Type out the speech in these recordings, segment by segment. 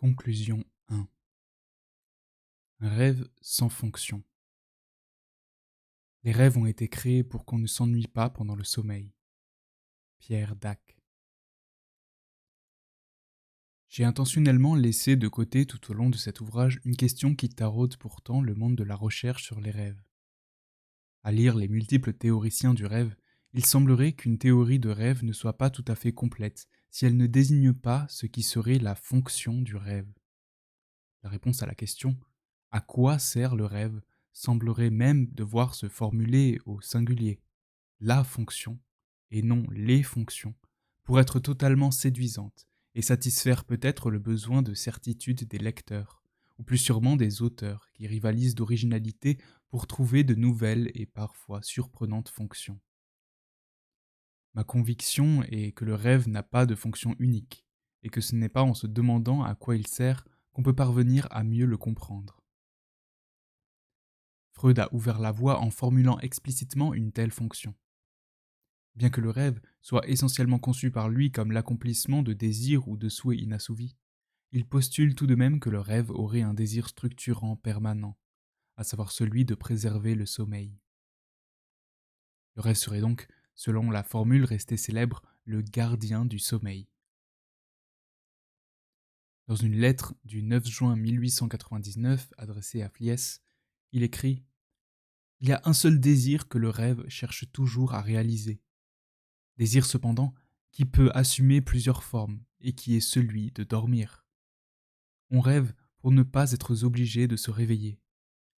Conclusion 1. Un rêve sans fonction. Les rêves ont été créés pour qu'on ne s'ennuie pas pendant le sommeil. Pierre Dac. J'ai intentionnellement laissé de côté tout au long de cet ouvrage une question qui taraude pourtant le monde de la recherche sur les rêves. À lire les multiples théoriciens du rêve, il semblerait qu'une théorie de rêve ne soit pas tout à fait complète si elle ne désigne pas ce qui serait la fonction du rêve. La réponse à la question « À quoi sert le rêve ?» semblerait même devoir se formuler au singulier, la fonction, et non les fonctions, pour être totalement séduisante et satisfaire peut-être le besoin de certitude des lecteurs, ou plus sûrement des auteurs qui rivalisent d'originalité pour trouver de nouvelles et parfois surprenantes fonctions. Ma conviction est que le rêve n'a pas de fonction unique, et que ce n'est pas en se demandant à quoi il sert qu'on peut parvenir à mieux le comprendre. Freud a ouvert la voie en formulant explicitement une telle fonction. Bien que le rêve soit essentiellement conçu par lui comme l'accomplissement de désirs ou de souhaits inassouvis, il postule tout de même que le rêve aurait un désir structurant permanent, à savoir celui de préserver le sommeil. Le rêve serait donc, selon la formule restée célèbre, le gardien du sommeil. Dans une lettre du 9 juin 1899 adressée à Fliess, il écrit « Il y a un seul désir que le rêve cherche toujours à réaliser. Désir cependant qui peut assumer plusieurs formes et qui est celui de dormir. On rêve pour ne pas être obligé de se réveiller,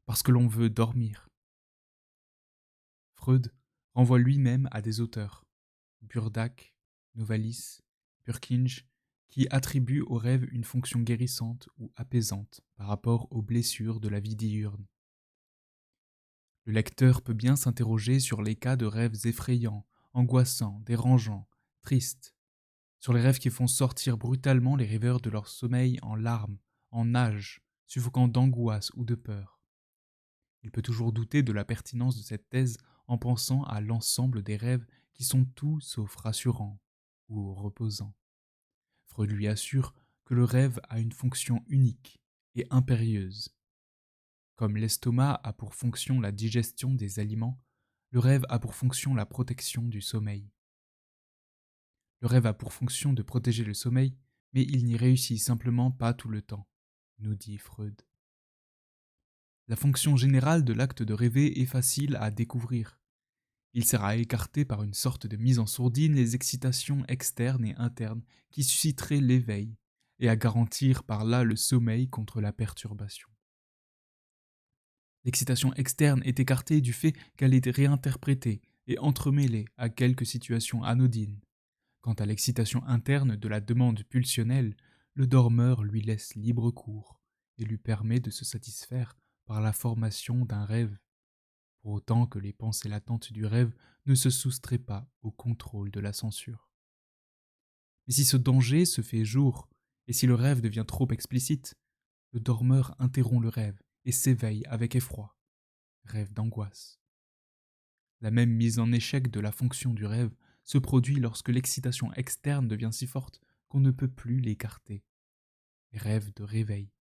parce que l'on veut dormir. » Freud renvoie lui-même à des auteurs, Burdach, Novalis, Purkinje, qui attribuent au rêve une fonction guérissante ou apaisante par rapport aux blessures de la vie diurne. Le lecteur peut bien s'interroger sur les cas de rêves effrayants, angoissants, dérangeants, tristes, sur les rêves qui font sortir brutalement les rêveurs de leur sommeil en larmes, en nage, suffocant d'angoisse ou de peur. Il peut toujours douter de la pertinence de cette thèse en pensant à l'ensemble des rêves qui sont tout sauf rassurants ou reposants. Freud lui assure que le rêve a une fonction unique et impérieuse. Comme l'estomac a pour fonction la digestion des aliments, le rêve a pour fonction la protection du sommeil. Le rêve a pour fonction de protéger le sommeil, mais il n'y réussit simplement pas tout le temps, nous dit Freud. La fonction générale de l'acte de rêver est facile à découvrir. Il sert à écarter par une sorte de mise en sourdine les excitations externes et internes qui susciteraient l'éveil, et à garantir par là le sommeil contre la perturbation. L'excitation externe est écartée du fait qu'elle est réinterprétée et entremêlée à quelques situations anodines. Quant à l'excitation interne de la demande pulsionnelle, le dormeur lui laisse libre cours et lui permet de se satisfaire par la formation d'un rêve, pour autant que les pensées latentes du rêve ne se soustraient pas au contrôle de la censure. Mais si ce danger se fait jour, et si le rêve devient trop explicite, le dormeur interrompt le rêve et s'éveille avec effroi, rêve d'angoisse. La même mise en échec de la fonction du rêve se produit lorsque l'excitation externe devient si forte qu'on ne peut plus l'écarter. Rêve de réveil.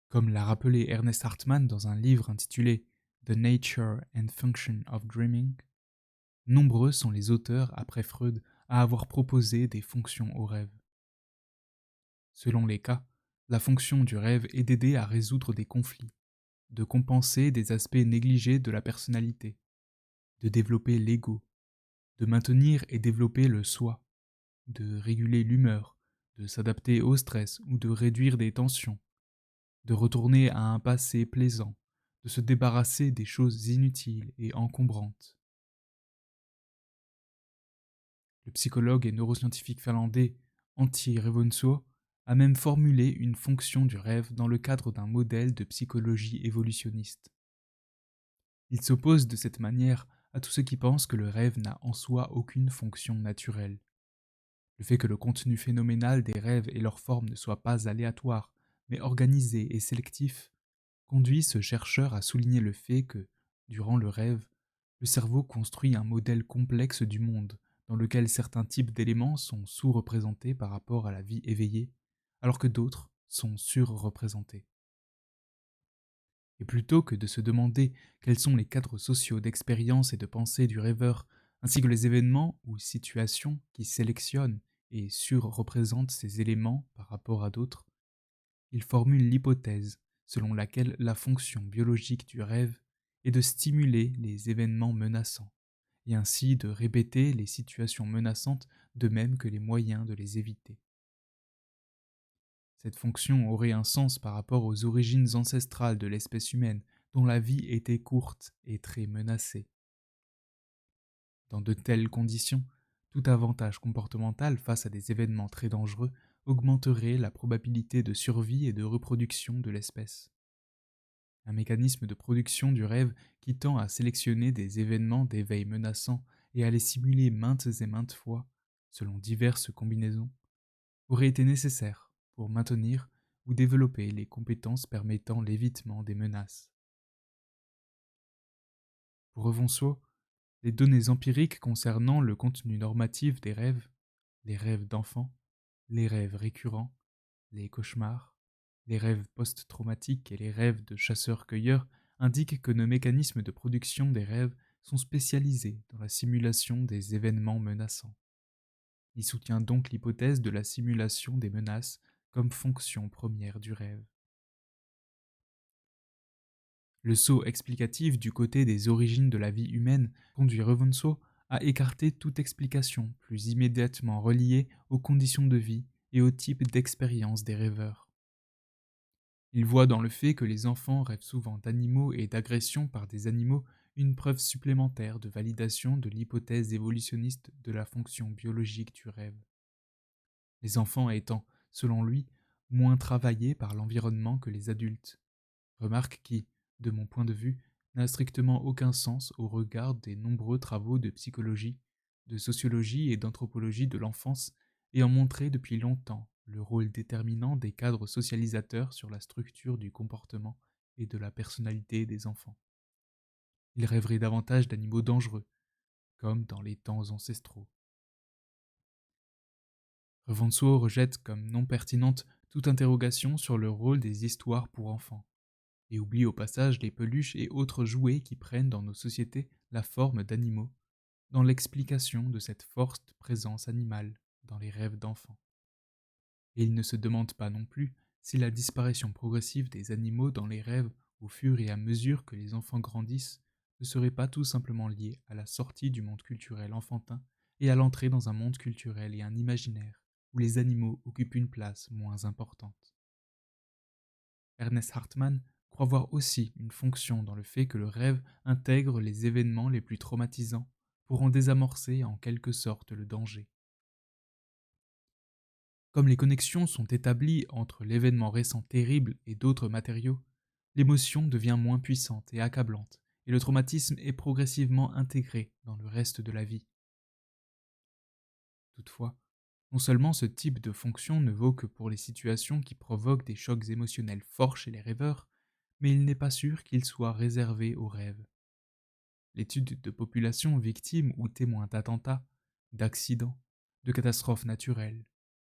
Comme l'a rappelé Ernest Hartmann dans un livre intitulé The Nature and Function of Dreaming, nombreux sont les auteurs après Freud à avoir proposé des fonctions au rêve. Selon les cas, la fonction du rêve est d'aider à résoudre des conflits, de compenser des aspects négligés de la personnalité, de développer l'ego, de maintenir et développer le soi, de réguler l'humeur, de s'adapter au stress ou de réduire des tensions, de retourner à un passé plaisant, de se débarrasser des choses inutiles et encombrantes. Le psychologue et neuroscientifique finlandais Antti Revonsuo a même formulé une fonction du rêve dans le cadre d'un modèle de psychologie évolutionniste. Il s'oppose de cette manière à tous ceux qui pensent que le rêve n'a en soi aucune fonction naturelle. Le fait que le contenu phénoménal des rêves et leur forme ne soit pas aléatoire, mais organisé et sélectif, conduit ce chercheur à souligner le fait que, durant le rêve, le cerveau construit un modèle complexe du monde, dans lequel certains types d'éléments sont sous-représentés par rapport à la vie éveillée, alors que d'autres sont surreprésentés. Et plutôt que de se demander quels sont les cadres sociaux d'expérience et de pensée du rêveur, ainsi que les événements ou situations qui sélectionnent et surreprésentent ces éléments par rapport à d'autres, il formule l'hypothèse selon laquelle la fonction biologique du rêve est de stimuler les événements menaçants, et ainsi de répéter les situations menaçantes de même que les moyens de les éviter. Cette fonction aurait un sens par rapport aux origines ancestrales de l'espèce humaine, dont la vie était courte et très menacée. Dans de telles conditions, tout avantage comportemental face à des événements très dangereux augmenterait la probabilité de survie et de reproduction de l'espèce. Un mécanisme de production du rêve qui tend à sélectionner des événements d'éveil menaçants et à les simuler maintes et maintes fois, selon diverses combinaisons, aurait été nécessaire pour maintenir ou développer les compétences permettant l'évitement des menaces. Pour Revonceau, les données empiriques concernant le contenu normatif des rêves, les rêves d'enfants, les rêves récurrents, les cauchemars, les rêves post-traumatiques et les rêves de chasseurs-cueilleurs indiquent que nos mécanismes de production des rêves sont spécialisés dans la simulation des événements menaçants. Il soutient donc l'hypothèse de la simulation des menaces comme fonction première du rêve. Le saut explicatif du côté des origines de la vie humaine conduit Revonceau à écarter toute explication plus immédiatement reliée aux conditions de vie et au type d'expérience des rêveurs. Il voit dans le fait que les enfants rêvent souvent d'animaux et d'agressions par des animaux une preuve supplémentaire de validation de l'hypothèse évolutionniste de la fonction biologique du rêve. Les enfants étant, selon lui, moins travaillés par l'environnement que les adultes, remarque qui, de mon point de vue, n'a strictement aucun sens au regard des nombreux travaux de psychologie, de sociologie et d'anthropologie de l'enfance ayant montré depuis longtemps le rôle déterminant des cadres socialisateurs sur la structure du comportement et de la personnalité des enfants. Ils rêveraient davantage d'animaux dangereux, comme dans les temps ancestraux. Revonceau rejette comme non pertinente toute interrogation sur le rôle des histoires pour enfants, et oublie au passage les peluches et autres jouets qui prennent dans nos sociétés la forme d'animaux, dans l'explication de cette forte présence animale dans les rêves d'enfants. Et il ne se demande pas non plus si la disparition progressive des animaux dans les rêves au fur et à mesure que les enfants grandissent ne serait pas tout simplement liée à la sortie du monde culturel enfantin et à l'entrée dans un monde culturel et un imaginaire où les animaux occupent une place moins importante. Ernest Hartmann croit voir aussi une fonction dans le fait que le rêve intègre les événements les plus traumatisants pour en désamorcer en quelque sorte le danger. Comme les connexions sont établies entre l'événement récent terrible et d'autres matériaux, l'émotion devient moins puissante et accablante, et le traumatisme est progressivement intégré dans le reste de la vie. Toutefois, non seulement ce type de fonction ne vaut que pour les situations qui provoquent des chocs émotionnels forts chez les rêveurs, mais il n'est pas sûr qu'il soit réservé aux rêves. L'étude de populations victimes ou témoins d'attentats, d'accidents, de catastrophes naturelles,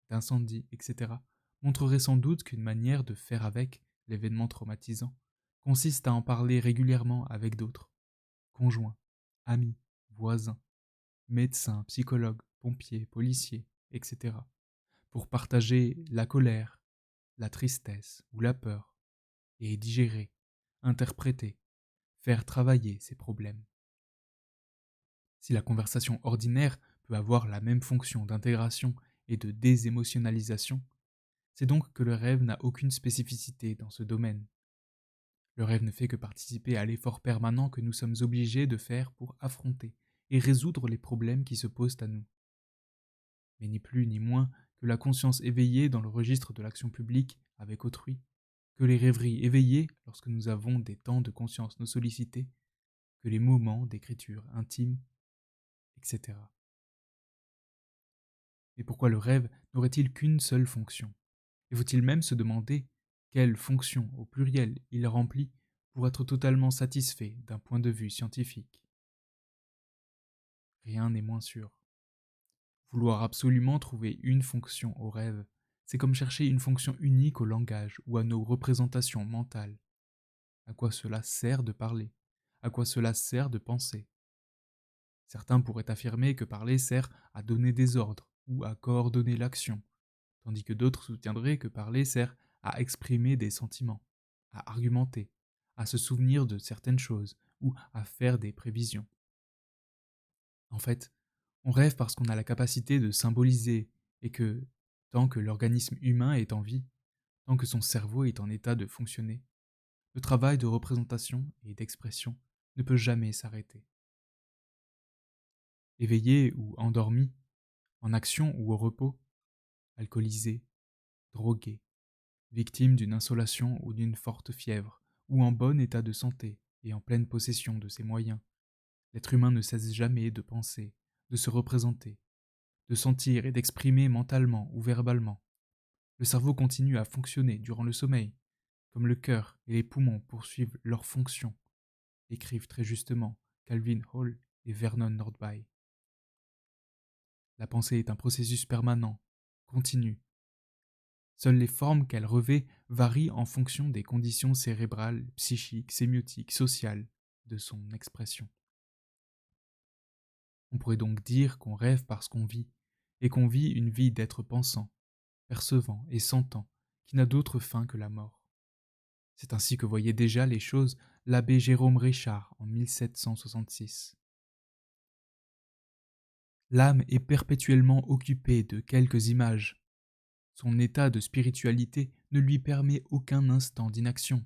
d'incendies, etc., montrerait sans doute qu'une manière de faire avec l'événement traumatisant consiste à en parler régulièrement avec d'autres, conjoints, amis, voisins, médecins, psychologues, pompiers, policiers, etc., pour partager la colère, la tristesse ou la peur, et digérer, interpréter, faire travailler ces problèmes. Si la conversation ordinaire peut avoir la même fonction d'intégration et de désémotionnalisation, c'est donc que le rêve n'a aucune spécificité dans ce domaine. Le rêve ne fait que participer à l'effort permanent que nous sommes obligés de faire pour affronter et résoudre les problèmes qui se posent à nous. Mais ni plus ni moins que la conscience éveillée dans le registre de l'action publique avec autrui, que les rêveries éveillées lorsque nous avons des temps de conscience non sollicités, que les moments d'écriture intime, etc. Mais pourquoi le rêve n'aurait-il qu'une seule fonction? Et faut-il même se demander quelle fonction, au pluriel, il remplit pour être totalement satisfait d'un point de vue scientifique? Rien n'est moins sûr. Vouloir absolument trouver une fonction au rêve, c'est comme chercher une fonction unique au langage ou à nos représentations mentales. À quoi cela sert de parler? À quoi cela sert de penser? Certains pourraient affirmer que parler sert à donner des ordres ou à coordonner l'action, tandis que d'autres soutiendraient que parler sert à exprimer des sentiments, à argumenter, à se souvenir de certaines choses ou à faire des prévisions. En fait, on rêve parce qu'on a la capacité de symboliser et que, tant que l'organisme humain est en vie, tant que son cerveau est en état de fonctionner, le travail de représentation et d'expression ne peut jamais s'arrêter. Éveillé ou endormi, en action ou au repos, alcoolisé, drogué, victime d'une insolation ou d'une forte fièvre, ou en bon état de santé et en pleine possession de ses moyens, l'être humain ne cesse jamais de penser, de se représenter, de sentir et d'exprimer mentalement ou verbalement. Le cerveau continue à fonctionner durant le sommeil, comme le cœur et les poumons poursuivent leurs fonctions, écrivent très justement Calvin Hall et Vernon Nordby. La pensée est un processus permanent, continu. Seules les formes qu'elle revêt varient en fonction des conditions cérébrales, psychiques, sémiotiques, sociales de son expression. On pourrait donc dire qu'on rêve parce qu'on vit, et qu'on vit une vie d'être pensant, percevant et sentant, qui n'a d'autre fin que la mort. C'est ainsi que voyait déjà les choses l'abbé Jérôme Richard en 1766. L'âme est perpétuellement occupée de quelques images. Son état de spiritualité ne lui permet aucun instant d'inaction.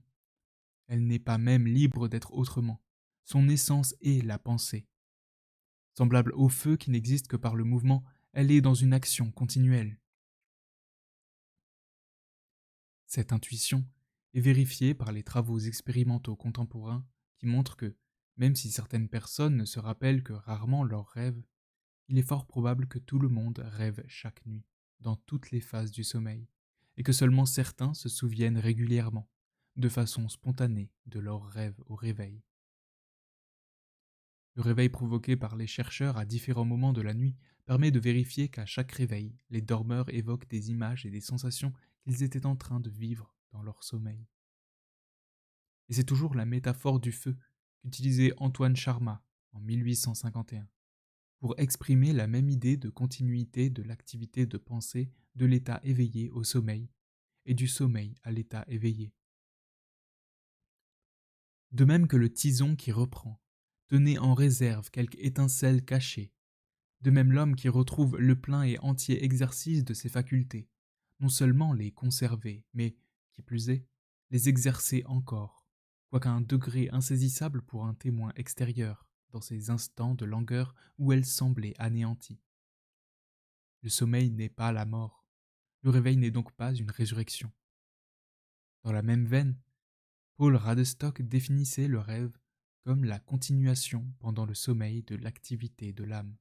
Elle n'est pas même libre d'être autrement. Son essence est la pensée. Semblable au feu qui n'existe que par le mouvement, elle est dans une action continuelle. Cette intuition est vérifiée par les travaux expérimentaux contemporains qui montrent que, même si certaines personnes ne se rappellent que rarement leurs rêves, il est fort probable que tout le monde rêve chaque nuit, dans toutes les phases du sommeil, et que seulement certains se souviennent régulièrement, de façon spontanée, de leurs rêves au réveil. Le réveil provoqué par les chercheurs à différents moments de la nuit permet de vérifier qu'à chaque réveil, les dormeurs évoquent des images et des sensations qu'ils étaient en train de vivre dans leur sommeil. Et c'est toujours la métaphore du feu qu'utilisait Antoine Charma en 1851 pour exprimer la même idée de continuité de l'activité de pensée de l'état éveillé au sommeil et du sommeil à l'état éveillé. De même que le tison qui reprend, tenait en réserve quelque étincelle cachée, de même l'homme qui retrouve le plein et entier exercice de ses facultés, non seulement les conserver, mais, qui plus est, les exercer encore, quoiqu'à un degré insaisissable pour un témoin extérieur, dans ces instants de langueur où elle semblait anéantie. Le sommeil n'est pas la mort, le réveil n'est donc pas une résurrection. Dans la même veine, Paul Radestock définissait le rêve comme la continuation pendant le sommeil de l'activité de l'âme.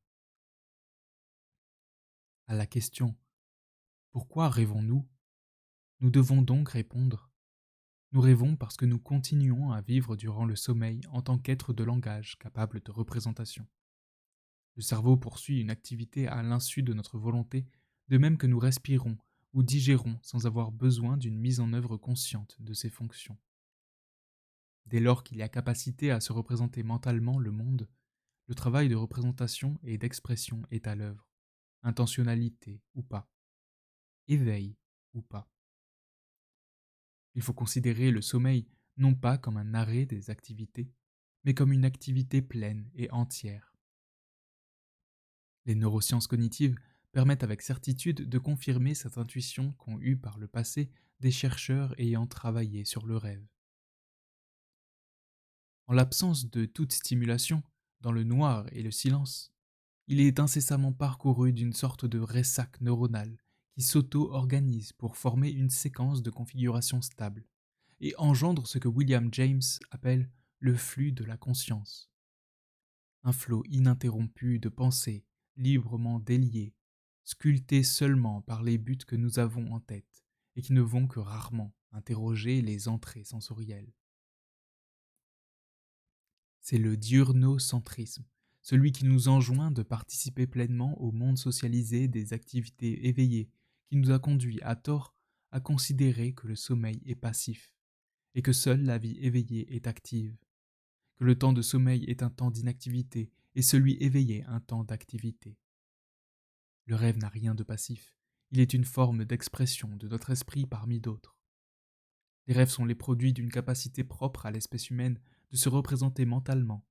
À la question « Pourquoi rêvons-nous ?» nous devons donc répondre « Nous rêvons parce que nous continuons à vivre durant le sommeil en tant qu'être de langage capable de représentation. Le cerveau poursuit une activité à l'insu de notre volonté, de même que nous respirons ou digérons sans avoir besoin d'une mise en œuvre consciente de ces fonctions. Dès lors qu'il y a capacité à se représenter mentalement le monde, le travail de représentation et d'expression est à l'œuvre, intentionnalité ou pas, éveil ou pas. Il faut considérer le sommeil non pas comme un arrêt des activités, mais comme une activité pleine et entière. Les neurosciences cognitives permettent avec certitude de confirmer cette intuition qu'ont eue par le passé des chercheurs ayant travaillé sur le rêve. En l'absence de toute stimulation, dans le noir et le silence, il est incessamment parcouru d'une sorte de ressac neuronal qui s'auto-organise pour former une séquence de configuration stable et engendre ce que William James appelle le flux de la conscience. Un flot ininterrompu de pensées, librement déliées, sculptées seulement par les buts que nous avons en tête et qui ne vont que rarement interroger les entrées sensorielles. C'est le diurnocentrisme, celui qui nous enjoint de participer pleinement au monde socialisé des activités éveillées, qui nous a conduit à tort à considérer que le sommeil est passif, et que seule la vie éveillée est active, que le temps de sommeil est un temps d'inactivité, et celui éveillé un temps d'activité. Le rêve n'a rien de passif, il est une forme d'expression de notre esprit parmi d'autres. Les rêves sont les produits d'une capacité propre à l'espèce humaine de se représenter mentalement,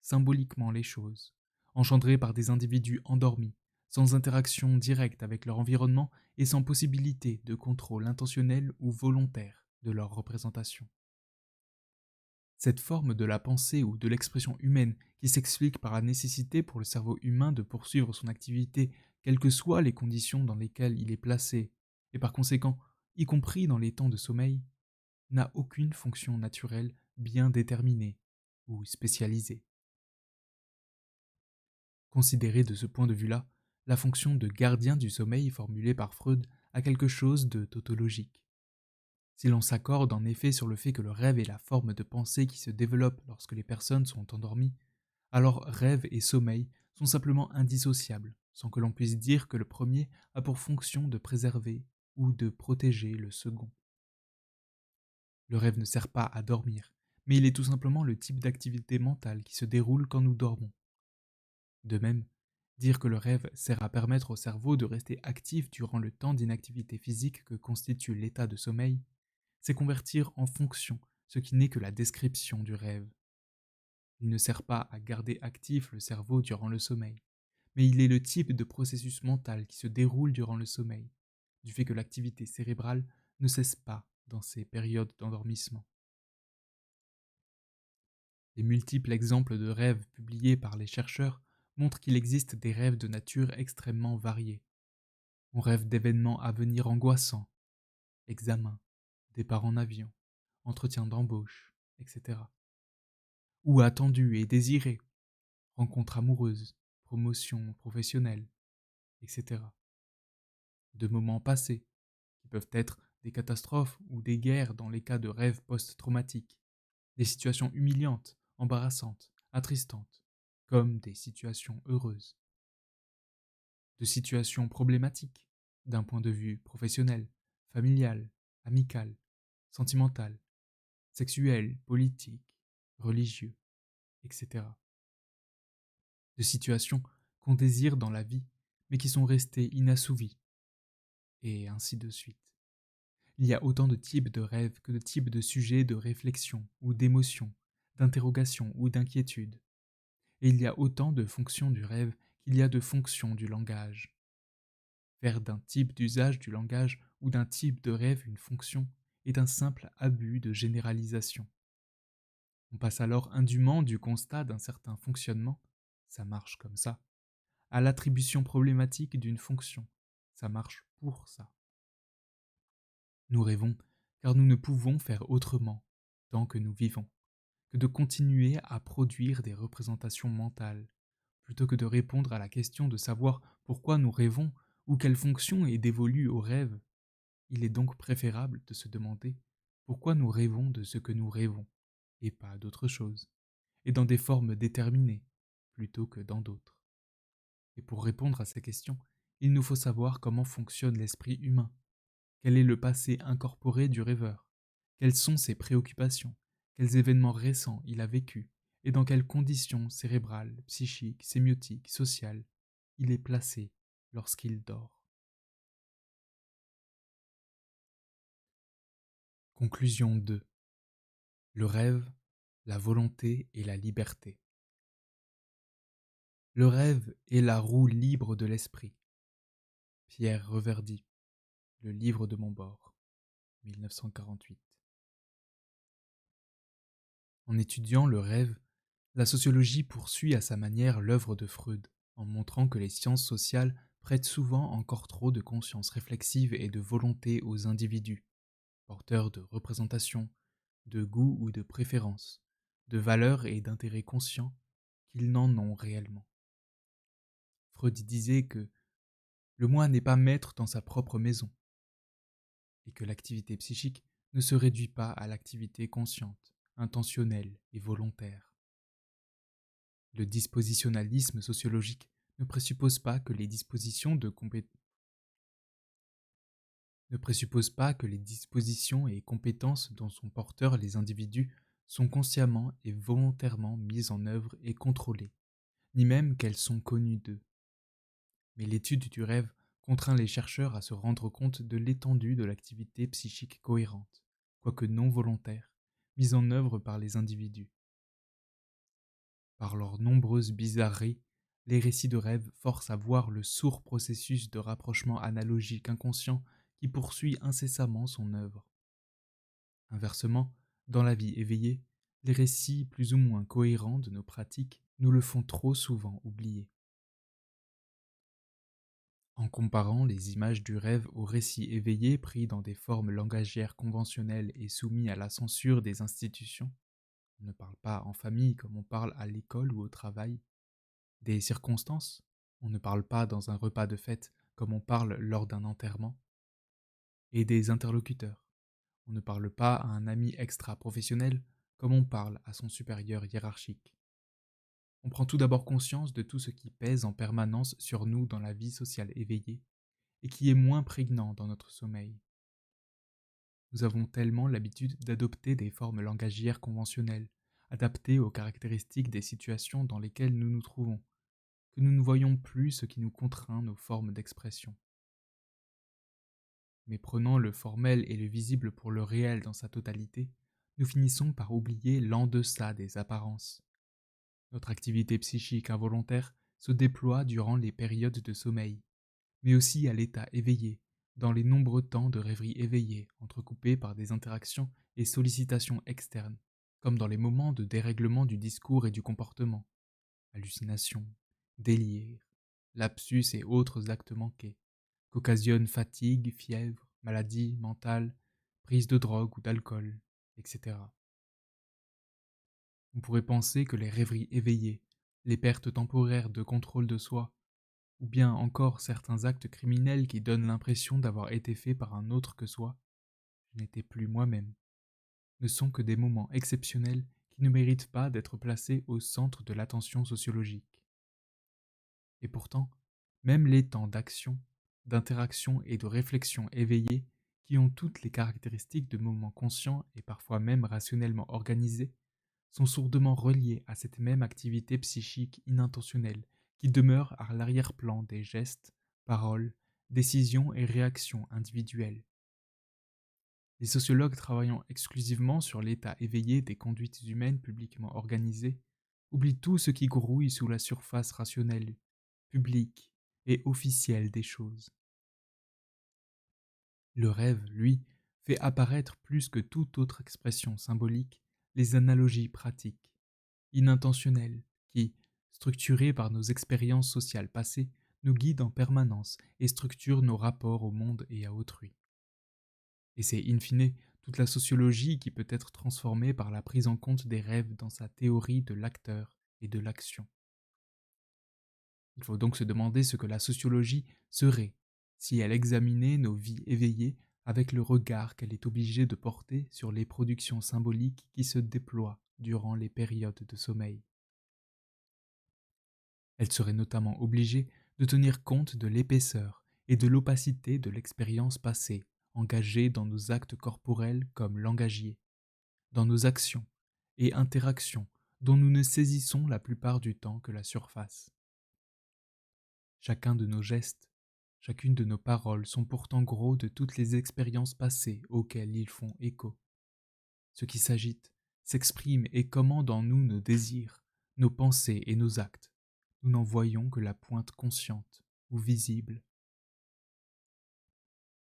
symboliquement les choses, engendrées par des individus endormis, sans interaction directe avec leur environnement et sans possibilité de contrôle intentionnel ou volontaire de leur représentation. Cette forme de la pensée ou de l'expression humaine qui s'explique par la nécessité pour le cerveau humain de poursuivre son activité quelles que soient les conditions dans lesquelles il est placé, et par conséquent, y compris dans les temps de sommeil, n'a aucune fonction naturelle bien déterminée ou spécialisée. Considérée de ce point de vue-là, la fonction de gardien du sommeil formulée par Freud a quelque chose de tautologique. Si l'on s'accorde en effet sur le fait que le rêve est la forme de pensée qui se développe lorsque les personnes sont endormies, alors rêve et sommeil sont simplement indissociables, sans que l'on puisse dire que le premier a pour fonction de préserver ou de protéger le second. Le rêve ne sert pas à dormir, mais il est tout simplement le type d'activité mentale qui se déroule quand nous dormons. De même, dire que le rêve sert à permettre au cerveau de rester actif durant le temps d'inactivité physique que constitue l'état de sommeil, c'est convertir en fonction ce qui n'est que la description du rêve. Il ne sert pas à garder actif le cerveau durant le sommeil, mais il est le type de processus mental qui se déroule durant le sommeil, du fait que l'activité cérébrale ne cesse pas dans ces périodes d'endormissement. Les multiples exemples de rêves publiés par les chercheurs montrent qu'il existe des rêves de nature extrêmement variée. On rêve d'événements à venir angoissants, examens, départ en avion, entretien d'embauche, etc. Ou attendus et désirés, rencontres amoureuses, promotion professionnelle, etc. De moments passés, qui peuvent être des catastrophes ou des guerres dans les cas de rêves post-traumatiques, des situations humiliantes, embarrassantes, attristantes, comme des situations heureuses, de situations problématiques, d'un point de vue professionnel, familial, amical, sentimental, sexuel, politique, religieux, etc. De situations qu'on désire dans la vie, mais qui sont restées inassouvies, et ainsi de suite. Il y a autant de types de rêves que de types de sujets de réflexion ou d'émotion, d'interrogation ou d'inquiétude. Et il y a autant de fonctions du rêve qu'il y a de fonctions du langage. Faire d'un type d'usage du langage ou d'un type de rêve une fonction est un simple abus de généralisation. On passe alors indûment du constat d'un certain fonctionnement, ça marche comme ça, à l'attribution problématique d'une fonction, ça marche pour ça. Nous rêvons car nous ne pouvons faire autrement, tant que nous vivons, que de continuer à produire des représentations mentales, plutôt que de répondre à la question de savoir pourquoi nous rêvons ou quelle fonction est dévolue au rêve. Il est donc préférable de se demander pourquoi nous rêvons de ce que nous rêvons, et pas d'autre chose, et dans des formes déterminées, plutôt que dans d'autres. Et pour répondre à ces questions, il nous faut savoir comment fonctionne l'esprit humain, quel est le passé incorporé du rêveur, quelles sont ses préoccupations, quels événements récents il a vécus, et dans quelles conditions cérébrales, psychiques, sémiotiques, sociales il est placé lorsqu'il dort. Conclusion 2. Le rêve, la volonté et la liberté. Le rêve est la roue libre de l'esprit. Pierre Reverdy, Le livre de mon bord, 1948. En étudiant le rêve, la sociologie poursuit à sa manière l'œuvre de Freud, en montrant que les sciences sociales prêtent souvent encore trop de conscience réflexive et de volonté aux individus, porteurs de représentations, de goûts ou de préférences, de valeurs et d'intérêts conscients qu'ils n'en ont réellement. Freud disait que le moi n'est pas maître dans sa propre maison, et que l'activité psychique ne se réduit pas à l'activité consciente, intentionnelle et volontaire. Le dispositionnalisme sociologique ne présuppose pas que les ne présuppose pas que les dispositions et compétences dont sont porteurs les individus sont consciemment et volontairement mises en œuvre et contrôlées, ni même qu'elles sont connues d'eux. Mais l'étude du rêve contraint les chercheurs à se rendre compte de l'étendue de l'activité psychique cohérente, quoique non volontaire, mise en œuvre par les individus. Par leurs nombreuses bizarreries, les récits de rêve forcent à voir le sourd processus de rapprochement analogique inconscient qui poursuit incessamment son œuvre. Inversement, dans la vie éveillée, les récits plus ou moins cohérents de nos pratiques nous le font trop souvent oublier. En comparant les images du rêve aux récits éveillés pris dans des formes langagières conventionnelles et soumis à la censure des institutions, on ne parle pas en famille comme on parle à l'école ou au travail, des circonstances, on ne parle pas dans un repas de fête comme on parle lors d'un enterrement, et des interlocuteurs, on ne parle pas à un ami extra-professionnel comme on parle à son supérieur hiérarchique. On prend tout d'abord conscience de tout ce qui pèse en permanence sur nous dans la vie sociale éveillée et qui est moins prégnant dans notre sommeil. Nous avons tellement l'habitude d'adopter des formes langagières conventionnelles, adaptées aux caractéristiques des situations dans lesquelles nous nous trouvons, que nous ne voyons plus ce qui nous contraint nos formes d'expression. Mais prenant le formel et le visible pour le réel dans sa totalité, nous finissons par oublier l'en-deçà des apparences. Notre activité psychique involontaire se déploie durant les périodes de sommeil, mais aussi à l'état éveillé, dans les nombreux temps de rêverie éveillée, entrecoupés par des interactions et sollicitations externes, comme dans les moments de dérèglement du discours et du comportement, hallucinations, délires, lapsus et autres actes manqués, qu'occasionnent fatigue, fièvre, maladie mentale, prise de drogue ou d'alcool, etc. On pourrait penser que les rêveries éveillées, les pertes temporaires de contrôle de soi, ou bien encore certains actes criminels qui donnent l'impression d'avoir été faits par un autre que soi, je n'étais plus moi-même, ne sont que des moments exceptionnels qui ne méritent pas d'être placés au centre de l'attention sociologique. Et pourtant, même les temps d'action, d'interaction et de réflexion éveillés, qui ont toutes les caractéristiques de moments conscients et parfois même rationnellement organisés, sont sourdement reliés à cette même activité psychique inintentionnelle qui demeure à l'arrière-plan des gestes, paroles, décisions et réactions individuelles. Les sociologues travaillant exclusivement sur l'état éveillé des conduites humaines publiquement organisées oublient tout ce qui grouille sous la surface rationnelle, publique et officielle des choses. Le rêve, lui, fait apparaître plus que toute autre expression symbolique les analogies pratiques, inintentionnelles, qui, structurées par nos expériences sociales passées, nous guident en permanence et structurent nos rapports au monde et à autrui. Et c'est in fine toute la sociologie qui peut être transformée par la prise en compte des rêves dans sa théorie de l'acteur et de l'action. Il faut donc se demander ce que la sociologie serait si elle examinait nos vies éveillées avec le regard qu'elle est obligée de porter sur les productions symboliques qui se déploient durant les périodes de sommeil. Elle serait notamment obligée de tenir compte de l'épaisseur et de l'opacité de l'expérience passée, engagée dans nos actes corporels comme langagiers, dans nos actions et interactions dont nous ne saisissons la plupart du temps que la surface. Chacun de nos gestes, chacune de nos paroles sont pourtant gros de toutes les expériences passées auxquelles ils font écho. Ce qui s'agite, s'exprime et commande en nous nos désirs, nos pensées et nos actes. Nous n'en voyons que la pointe consciente ou visible.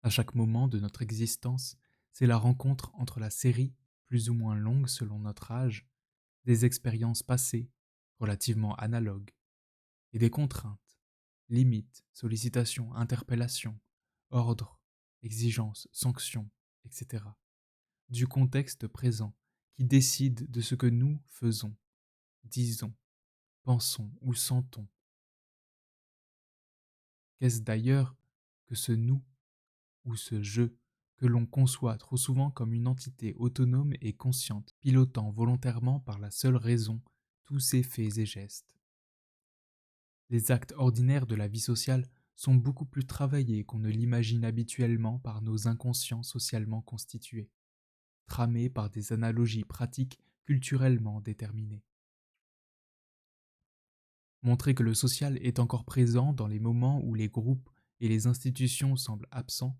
À chaque moment de notre existence, c'est la rencontre entre la série, plus ou moins longue selon notre âge, des expériences passées, relativement analogues, et des contraintes, limites, sollicitations, interpellations, ordres, exigences, sanctions, etc., du contexte présent qui décide de ce que nous faisons, disons, pensons ou sentons. Qu'est-ce d'ailleurs que ce nous ou ce je que l'on conçoit trop souvent comme une entité autonome et consciente, pilotant volontairement par la seule raison tous ses faits et gestes? Les actes ordinaires de la vie sociale sont beaucoup plus travaillés qu'on ne l'imagine habituellement par nos inconscients socialement constitués, tramés par des analogies pratiques culturellement déterminées. Montrer que le social est encore présent dans les moments où les groupes et les institutions semblent absents,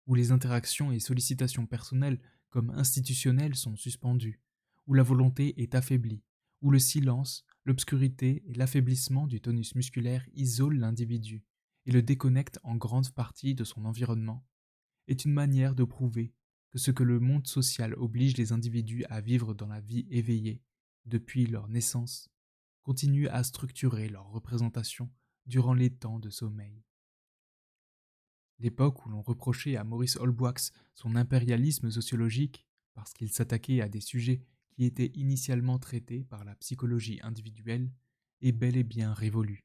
où les interactions et sollicitations personnelles comme institutionnelles sont suspendues, où la volonté est affaiblie, où le silence, l'obscurité et l'affaiblissement du tonus musculaire isolent l'individu et le déconnectent en grande partie de son environnement, est une manière de prouver que ce que le monde social oblige les individus à vivre dans la vie éveillée, depuis leur naissance, continue à structurer leur représentation durant les temps de sommeil. L'époque où l'on reprochait à Maurice Holbrook son impérialisme sociologique parce qu'il s'attaquait à des sujets qui étaient initialement traités par la psychologie individuelle est bel et bien révolue.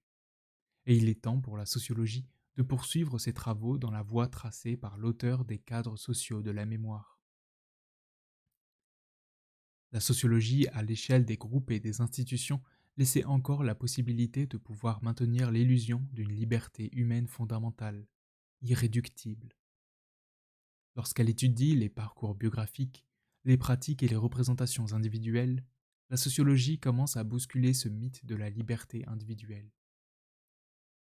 Et il est temps pour la sociologie de poursuivre ses travaux dans la voie tracée par l'auteur des cadres sociaux de la mémoire. La sociologie, à l'échelle des groupes et des institutions, laissait encore la possibilité de pouvoir maintenir l'illusion d'une liberté humaine fondamentale, irréductible. Lorsqu'elle étudie les parcours biographiques, les pratiques et les représentations individuelles, la sociologie commence à bousculer ce mythe de la liberté individuelle.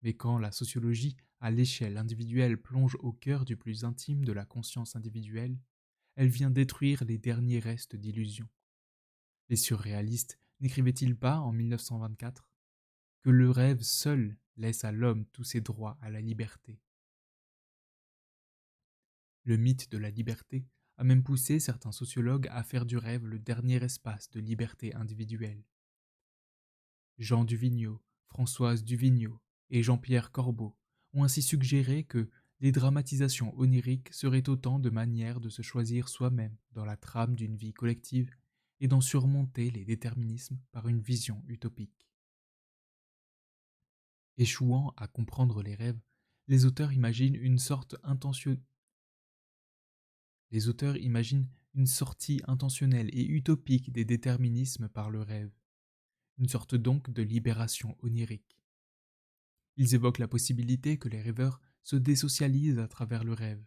Mais quand la sociologie, à l'échelle individuelle, plonge au cœur du plus intime de la conscience individuelle, elle vient détruire les derniers restes d'illusion. Les surréalistes n'écrivaient-ils pas en 1924 que le rêve seul laisse à l'homme tous ses droits à la liberté? Le mythe de la liberté a même poussé certains sociologues à faire du rêve le dernier espace de liberté individuelle. Jean Duvigneau, Françoise Duvigneau et Jean-Pierre Corbeau ont ainsi suggéré que les dramatisations oniriques seraient autant de manières de se choisir soi-même dans la trame d'une vie collective et d'en surmonter les déterminismes par une vision utopique. Échouant à comprendre les rêves, les auteurs imaginent une sortie intentionnelle et utopique des déterminismes par le rêve, une sorte donc de libération onirique. Ils évoquent la possibilité que les rêveurs se désocialisent à travers le rêve,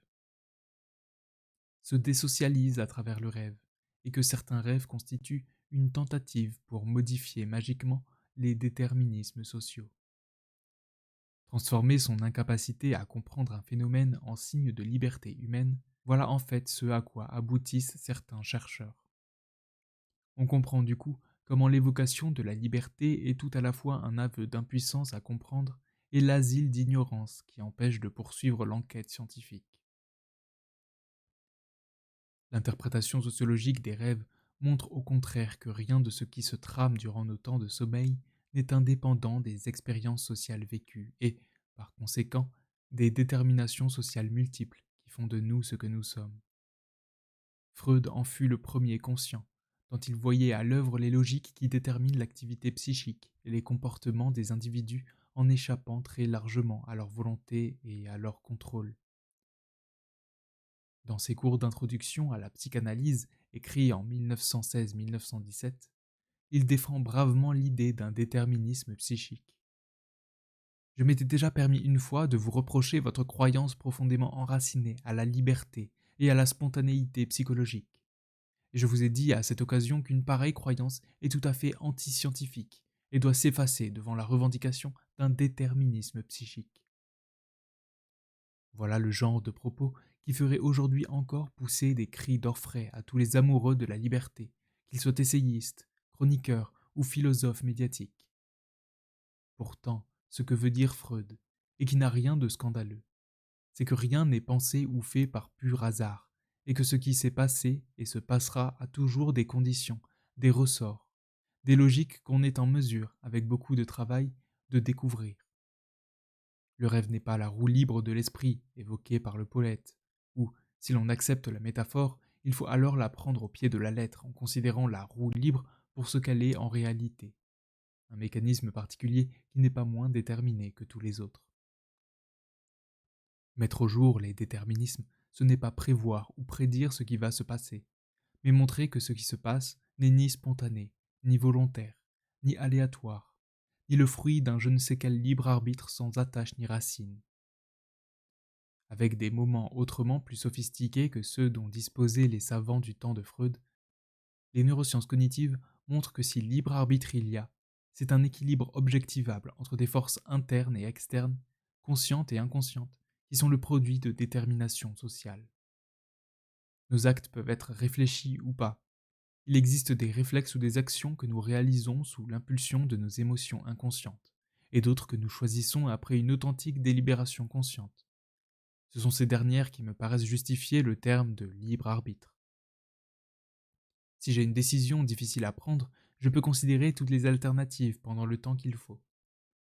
et que certains rêves constituent une tentative pour modifier magiquement les déterminismes sociaux. Transformer son incapacité à comprendre un phénomène en signe de liberté humaine, voilà en fait ce à quoi aboutissent certains chercheurs. On comprend du coup comment l'évocation de la liberté est tout à la fois un aveu d'impuissance à comprendre et l'asile d'ignorance qui empêche de poursuivre l'enquête scientifique. L'interprétation sociologique des rêves montre au contraire que rien de ce qui se trame durant nos temps de sommeil n'est indépendant des expériences sociales vécues et, par conséquent, des déterminations sociales multiples qui font de nous ce que nous sommes. Freud en fut le premier conscient, tant il voyait à l'œuvre les logiques qui déterminent l'activité psychique et les comportements des individus en échappant très largement à leur volonté et à leur contrôle. Dans ses cours d'introduction à la psychanalyse, écrits en 1916-1917, il défend bravement l'idée d'un déterminisme psychique. Je m'étais déjà permis une fois de vous reprocher votre croyance profondément enracinée à la liberté et à la spontanéité psychologique. Et je vous ai dit à cette occasion qu'une pareille croyance est tout à fait anti-scientifique et doit s'effacer devant la revendication d'un déterminisme psychique. Voilà le genre de propos qui ferait aujourd'hui encore pousser des cris d'orfraie à tous les amoureux de la liberté, qu'ils soient essayistes, chroniqueurs ou philosophes médiatiques. Pourtant, ce que veut dire Freud, et qui n'a rien de scandaleux, c'est que rien n'est pensé ou fait par pur hasard, et que ce qui s'est passé et se passera a toujours des conditions, des ressorts, des logiques qu'on est en mesure, avec beaucoup de travail, de découvrir. Le rêve n'est pas la roue libre de l'esprit évoquée par le poète, ou, si l'on accepte la métaphore, il faut alors la prendre au pied de la lettre en considérant la roue libre pour ce qu'elle est en réalité, un mécanisme particulier qui n'est pas moins déterminé que tous les autres. Mettre au jour les déterminismes, ce n'est pas prévoir ou prédire ce qui va se passer, mais montrer que ce qui se passe n'est ni spontané, ni volontaire, ni aléatoire, ni le fruit d'un je ne sais quel libre arbitre sans attache ni racine. Avec des moments autrement plus sophistiqués que ceux dont disposaient les savants du temps de Freud, les neurosciences cognitives montrent que si libre arbitre il y a, c'est un équilibre objectivable entre des forces internes et externes, conscientes et inconscientes, qui sont le produit de détermination sociale. Nos actes peuvent être réfléchis ou pas. Il existe des réflexes ou des actions que nous réalisons sous l'impulsion de nos émotions inconscientes, et d'autres que nous choisissons après une authentique délibération consciente. Ce sont ces dernières qui me paraissent justifier le terme de libre arbitre. Si j'ai une décision difficile à prendre, je peux considérer toutes les alternatives pendant le temps qu'il faut.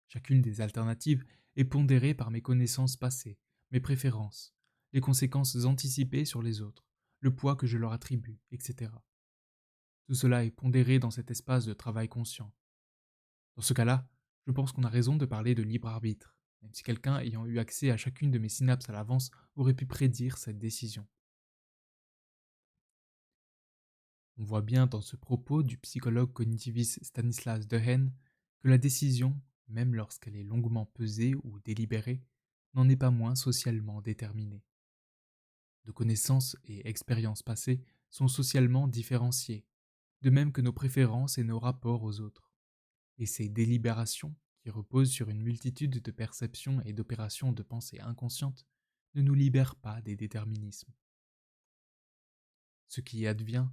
Chacune des alternatives est pondérée par mes connaissances passées, mes préférences, les conséquences anticipées sur les autres, le poids que je leur attribue, etc. Tout cela est pondéré dans cet espace de travail conscient. Dans ce cas-là, je pense qu'on a raison de parler de libre arbitre, même si quelqu'un ayant eu accès à chacune de mes synapses à l'avance aurait pu prédire cette décision. On voit bien dans ce propos du psychologue cognitiviste Stanislas Dehaene que la décision, même lorsqu'elle est longuement pesée ou délibérée, n'en est pas moins socialement déterminée. Nos connaissances et expériences passées sont socialement différenciées, de même que nos préférences et nos rapports aux autres. Et ces délibérations, qui reposent sur une multitude de perceptions et d'opérations de pensée inconscientes, ne nous libèrent pas des déterminismes. Ce qui advient,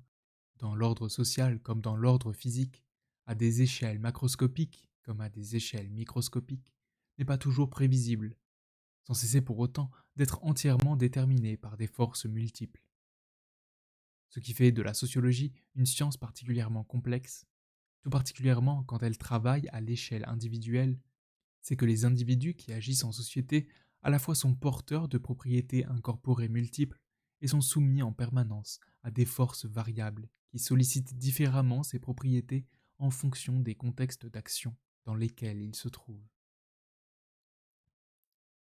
dans l'ordre social comme dans l'ordre physique, à des échelles macroscopiques comme à des échelles microscopiques, n'est pas toujours prévisible, sans cesser pour autant d'être entièrement déterminé par des forces multiples. Ce qui fait de la sociologie une science particulièrement complexe, tout particulièrement quand elle travaille à l'échelle individuelle, c'est que les individus qui agissent en société à la fois sont porteurs de propriétés incorporées multiples et sont soumis en permanence à des forces variables qui sollicitent différemment ces propriétés en fonction des contextes d'action dans lesquels ils se trouvent.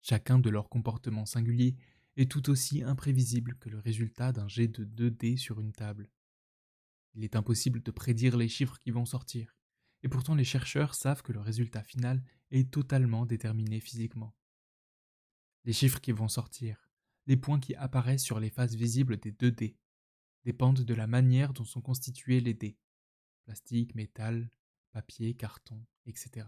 Chacun de leurs comportements singuliers est tout aussi imprévisible que le résultat d'un jet de 2 dés sur une table. Il est impossible de prédire les chiffres qui vont sortir, et pourtant les chercheurs savent que le résultat final est totalement déterminé physiquement. Les chiffres qui vont sortir, les points qui apparaissent sur les faces visibles des 2 dés, dépendent de la manière dont sont constitués les dés, plastique, métal, papier, carton, etc.,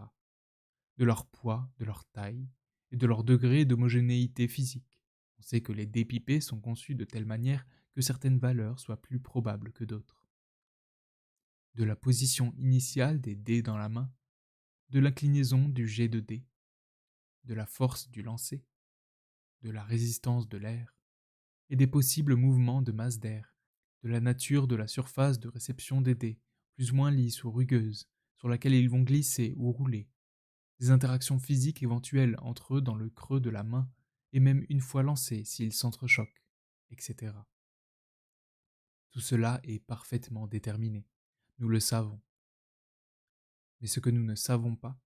de leur poids, de leur taille, et de leur degré d'homogénéité physique. On sait que les dés pipés sont conçus de telle manière que certaines valeurs soient plus probables que d'autres. De la position initiale des dés dans la main, de l'inclinaison du jet de dés, de la force du lancer, de la résistance de l'air, et des possibles mouvements de masse d'air, de la nature de la surface de réception des dés, plus ou moins lisse ou rugueuse, sur laquelle ils vont glisser ou rouler, des interactions physiques éventuelles entre eux dans le creux de la main, et même une fois lancés s'ils s'entrechoquent, etc. Tout cela est parfaitement déterminé, nous le savons. Mais ce que nous ne savons pas,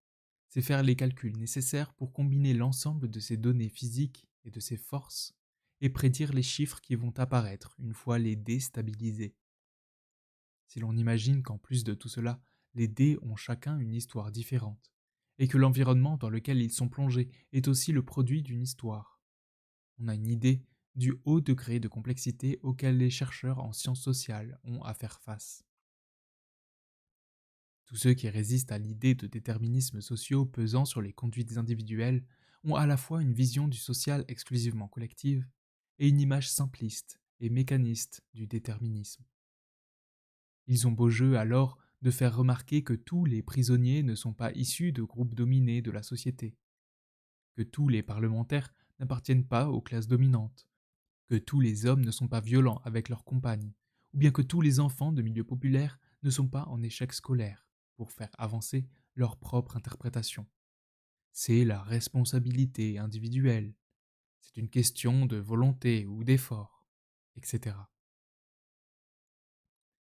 c'est faire les calculs nécessaires pour combiner l'ensemble de ces données physiques et de ces forces et prédire les chiffres qui vont apparaître une fois les dés stabilisés. Si l'on imagine qu'en plus de tout cela, les dés ont chacun une histoire différente, et que l'environnement dans lequel ils sont plongés est aussi le produit d'une histoire, on a une idée du haut degré de complexité auquel les chercheurs en sciences sociales ont à faire face. Tous ceux qui résistent à l'idée de déterminismes sociaux pesant sur les conduites individuelles ont à la fois une vision du social exclusivement collective et une image simpliste et mécaniste du déterminisme. Ils ont beau jeu alors de faire remarquer que tous les prisonniers ne sont pas issus de groupes dominés de la société, que tous les parlementaires n'appartiennent pas aux classes dominantes, que tous les hommes ne sont pas violents avec leurs compagnes, ou bien que tous les enfants de milieux populaires ne sont pas en échec scolaire, pour faire avancer leur propre interprétation. C'est la responsabilité individuelle, c'est une question de volonté ou d'effort, etc.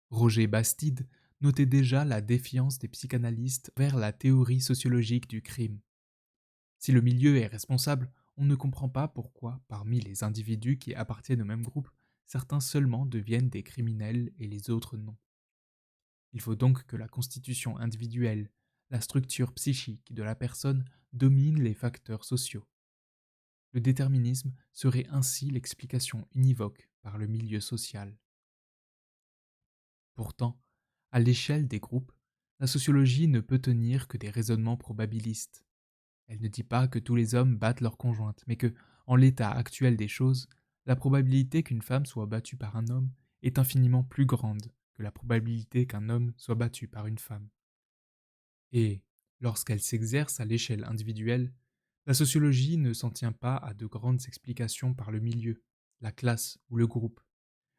Roger Bastide notait déjà la défiance des psychanalystes vers la théorie sociologique du crime. Si le milieu est responsable, on ne comprend pas pourquoi, parmi les individus qui appartiennent au même groupe, certains seulement deviennent des criminels et les autres non. Il faut donc que la constitution individuelle, la structure psychique de la personne domine les facteurs sociaux. Le déterminisme serait ainsi l'explication univoque par le milieu social. Pourtant, à l'échelle des groupes, la sociologie ne peut tenir que des raisonnements probabilistes. Elle ne dit pas que tous les hommes battent leur conjointe, mais que, en l'état actuel des choses, la probabilité qu'une femme soit battue par un homme est infiniment plus grande que la probabilité qu'un homme soit battu par une femme. Et, lorsqu'elle s'exerce à l'échelle individuelle, la sociologie ne s'en tient pas à de grandes explications par le milieu, la classe ou le groupe,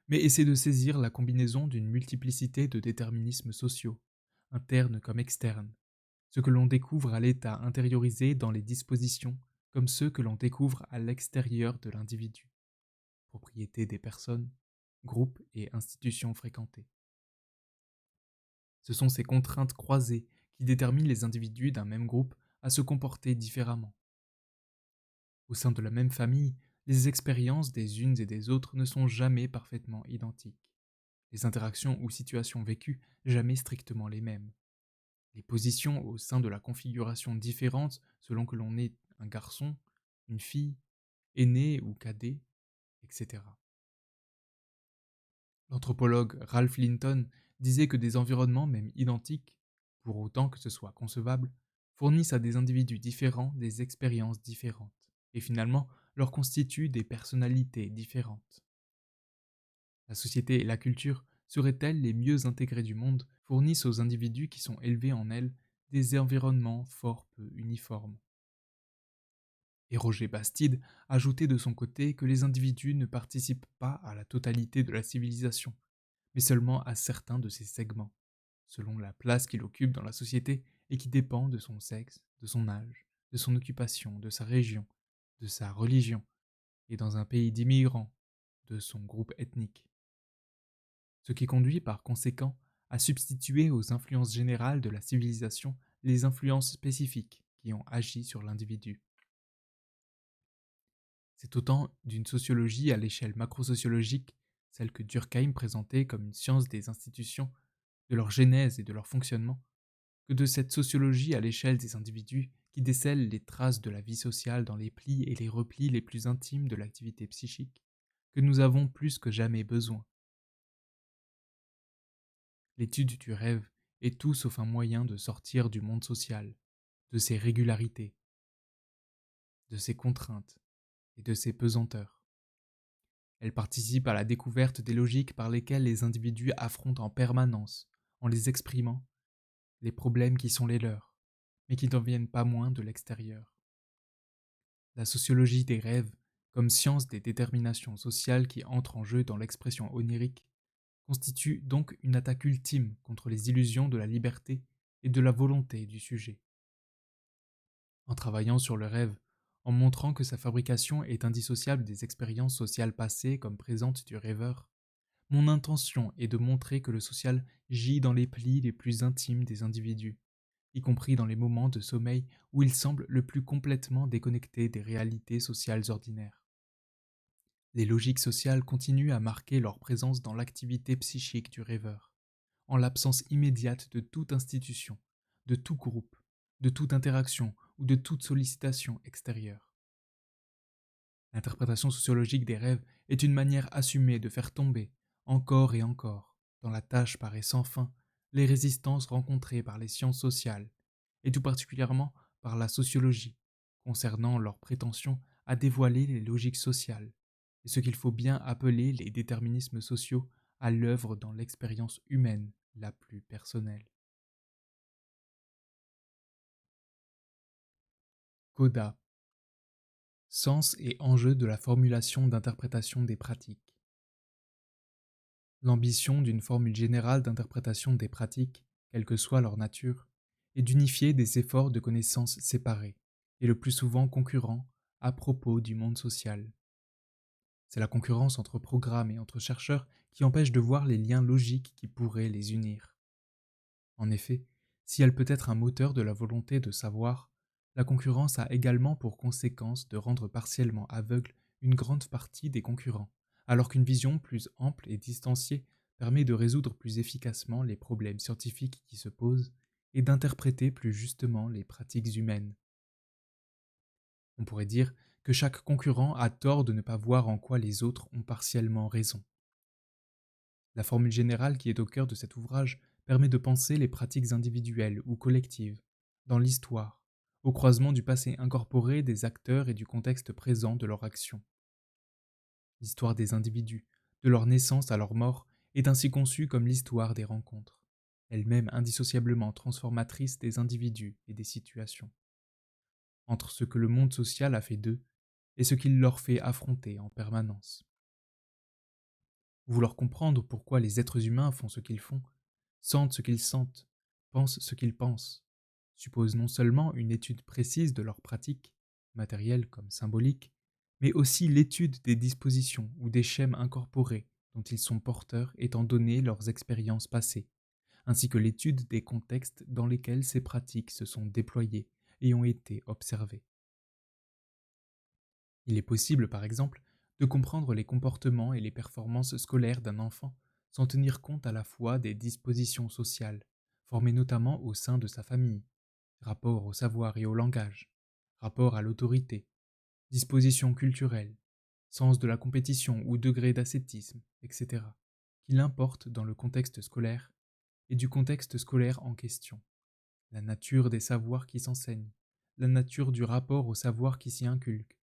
mais essaie de saisir la combinaison d'une multiplicité de déterminismes sociaux, internes comme externes, ce que l'on découvre à l'état intériorisé dans les dispositions comme ceux que l'on découvre à l'extérieur de l'individu, propriété des personnes, groupes et institutions fréquentés. Ce sont ces contraintes croisées qui déterminent les individus d'un même groupe à se comporter différemment. Au sein de la même famille, les expériences des unes et des autres ne sont jamais parfaitement identiques. Les interactions ou situations vécues jamais strictement les mêmes. Les positions au sein de la configuration différentes selon que l'on est un garçon, une fille, aîné ou cadet, etc. L'anthropologue Ralph Linton disait que des environnements même identiques, pour autant que ce soit concevable, fournissent à des individus différents des expériences différentes, et finalement leur constituent des personnalités différentes. La société et la culture seraient-elles les mieux intégrées du monde, fournissent aux individus qui sont élevés en elles des environnements fort peu uniformes. Et Roger Bastide ajoutait de son côté que les individus ne participent pas à la totalité de la civilisation, mais seulement à certains de ses segments, selon la place qu'il occupe dans la société et qui dépend de son sexe, de son âge, de son occupation, de sa région, de sa religion, et dans un pays d'immigrants, de son groupe ethnique. Ce qui conduit par conséquent à substituer aux influences générales de la civilisation les influences spécifiques qui ont agi sur l'individu. C'est autant d'une sociologie à l'échelle macrosociologique, celle que Durkheim présentait comme une science des institutions, de leur genèse et de leur fonctionnement, que de cette sociologie à l'échelle des individus qui décèle les traces de la vie sociale dans les plis et les replis les plus intimes de l'activité psychique, que nous avons plus que jamais besoin. L'étude du rêve est tout sauf un moyen de sortir du monde social, de ses régularités, de ses contraintes et de ses pesanteurs. Elle participe à la découverte des logiques par lesquelles les individus affrontent en permanence, en les exprimant, les problèmes qui sont les leurs, mais qui n'en viennent pas moins de l'extérieur. La sociologie des rêves, comme science des déterminations sociales qui entrent en jeu dans l'expression onirique, constitue donc une attaque ultime contre les illusions de la liberté et de la volonté du sujet. En travaillant sur le rêve, en montrant que sa fabrication est indissociable des expériences sociales passées comme présentes du rêveur, mon intention est de montrer que le social gît dans les plis les plus intimes des individus, y compris dans les moments de sommeil où il semble le plus complètement déconnecté des réalités sociales ordinaires. Les logiques sociales continuent à marquer leur présence dans l'activité psychique du rêveur, en l'absence immédiate de toute institution, de tout groupe, de toute interaction ou de toute sollicitation extérieure. L'interprétation sociologique des rêves est une manière assumée de faire tomber, encore et encore, dans la tâche paraît sans fin, les résistances rencontrées par les sciences sociales, et tout particulièrement par la sociologie, concernant leur prétention à dévoiler les logiques sociales, et ce qu'il faut bien appeler les déterminismes sociaux à l'œuvre dans l'expérience humaine la plus personnelle. Coda. Sens et enjeu de la formulation d'interprétation des pratiques. L'ambition d'une formule générale d'interprétation des pratiques, quelle que soit leur nature, est d'unifier des efforts de connaissances séparés, et le plus souvent concurrents, à propos du monde social. C'est la concurrence entre programmes et entre chercheurs qui empêche de voir les liens logiques qui pourraient les unir. En effet, si elle peut être un moteur de la volonté de savoir, la concurrence a également pour conséquence de rendre partiellement aveugle une grande partie des concurrents, alors qu'une vision plus ample et distanciée permet de résoudre plus efficacement les problèmes scientifiques qui se posent et d'interpréter plus justement les pratiques humaines. On pourrait dire que chaque concurrent a tort de ne pas voir en quoi les autres ont partiellement raison. La formule générale qui est au cœur de cet ouvrage permet de penser les pratiques individuelles ou collectives, dans l'histoire, au croisement du passé incorporé des acteurs et du contexte présent de leur action. L'histoire des individus, de leur naissance à leur mort, est ainsi conçue comme l'histoire des rencontres, elle-même indissociablement transformatrice des individus et des situations, entre ce que le monde social a fait d'eux et ce qu'il leur fait affronter en permanence. Vouloir comprendre pourquoi les êtres humains font ce qu'ils font, sentent ce qu'ils sentent, pensent ce qu'ils pensent, suppose non seulement une étude précise de leurs pratiques, matérielles comme symboliques, mais aussi l'étude des dispositions ou des schèmes incorporés dont ils sont porteurs étant donné leurs expériences passées, ainsi que l'étude des contextes dans lesquels ces pratiques se sont déployées et ont été observées. Il est possible, par exemple, de comprendre les comportements et les performances scolaires d'un enfant sans tenir compte à la fois des dispositions sociales, formées notamment au sein de sa famille, rapport au savoir et au langage, rapport à l'autorité, dispositions culturelles, sens de la compétition ou degré d'ascétisme, etc., qu'il importe dans le contexte scolaire et du contexte scolaire en question, la nature des savoirs qui s'enseignent, la nature du rapport au savoir qui s'y inculque,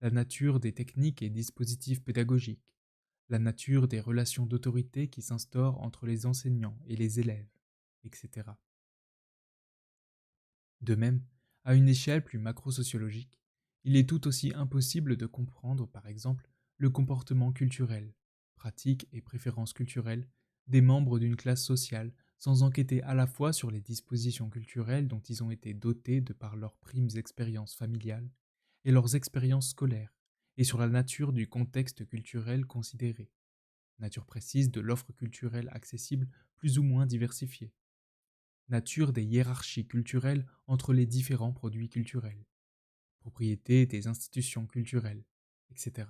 la nature des techniques et dispositifs pédagogiques, la nature des relations d'autorité qui s'instaurent entre les enseignants et les élèves, etc. De même, à une échelle plus macro-sociologique, il est tout aussi impossible de comprendre, par exemple, le comportement culturel, pratiques et préférences culturelles des membres d'une classe sociale sans enquêter à la fois sur les dispositions culturelles dont ils ont été dotés de par leurs primes expériences familiales et leurs expériences scolaires, et sur la nature du contexte culturel considéré, nature précise de l'offre culturelle accessible plus ou moins diversifiée, nature des hiérarchies culturelles entre les différents produits culturels, propriété des institutions culturelles, etc.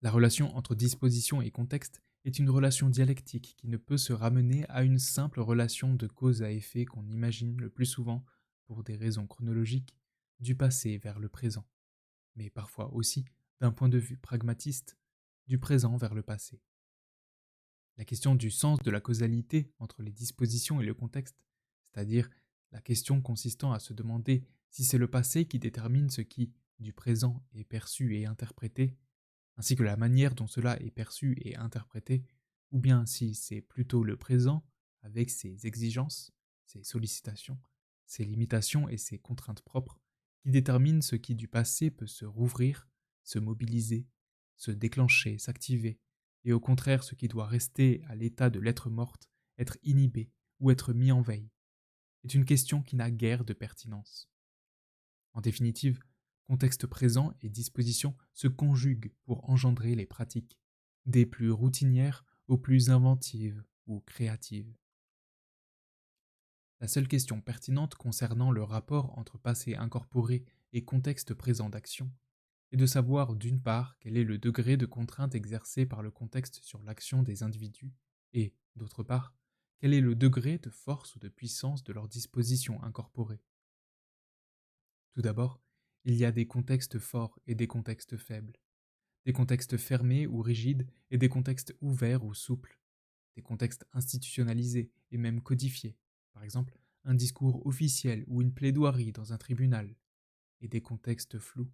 La relation entre disposition et contexte est une relation dialectique qui ne peut se ramener à une simple relation de cause à effet qu'on imagine le plus souvent, pour des raisons chronologiques, du passé vers le présent, mais parfois aussi, d'un point de vue pragmatiste, du présent vers le passé. La question du sens de la causalité entre les dispositions et le contexte, c'est-à-dire la question consistant à se demander si c'est le passé qui détermine ce qui, du présent, est perçu et interprété, ainsi que la manière dont cela est perçu et interprété, ou bien si c'est plutôt le présent, avec ses exigences, ses sollicitations, ses limitations et ses contraintes propres, qui détermine ce qui du passé peut se rouvrir, se mobiliser, se déclencher, s'activer, et au contraire ce qui doit rester à l'état de lettre morte, être inhibé ou être mis en veille, est une question qui n'a guère de pertinence. En définitive, contexte présent et disposition se conjuguent pour engendrer les pratiques, des plus routinières aux plus inventives ou créatives. La seule question pertinente concernant le rapport entre passé incorporé et contexte présent d'action est de savoir d'une part quel est le degré de contrainte exercé par le contexte sur l'action des individus et, d'autre part, quel est le degré de force ou de puissance de leur disposition incorporée. Tout d'abord, il y a des contextes forts et des contextes faibles, des contextes fermés ou rigides et des contextes ouverts ou souples, des contextes institutionnalisés et même codifiés, par exemple un discours officiel ou une plaidoirie dans un tribunal, et des contextes flous,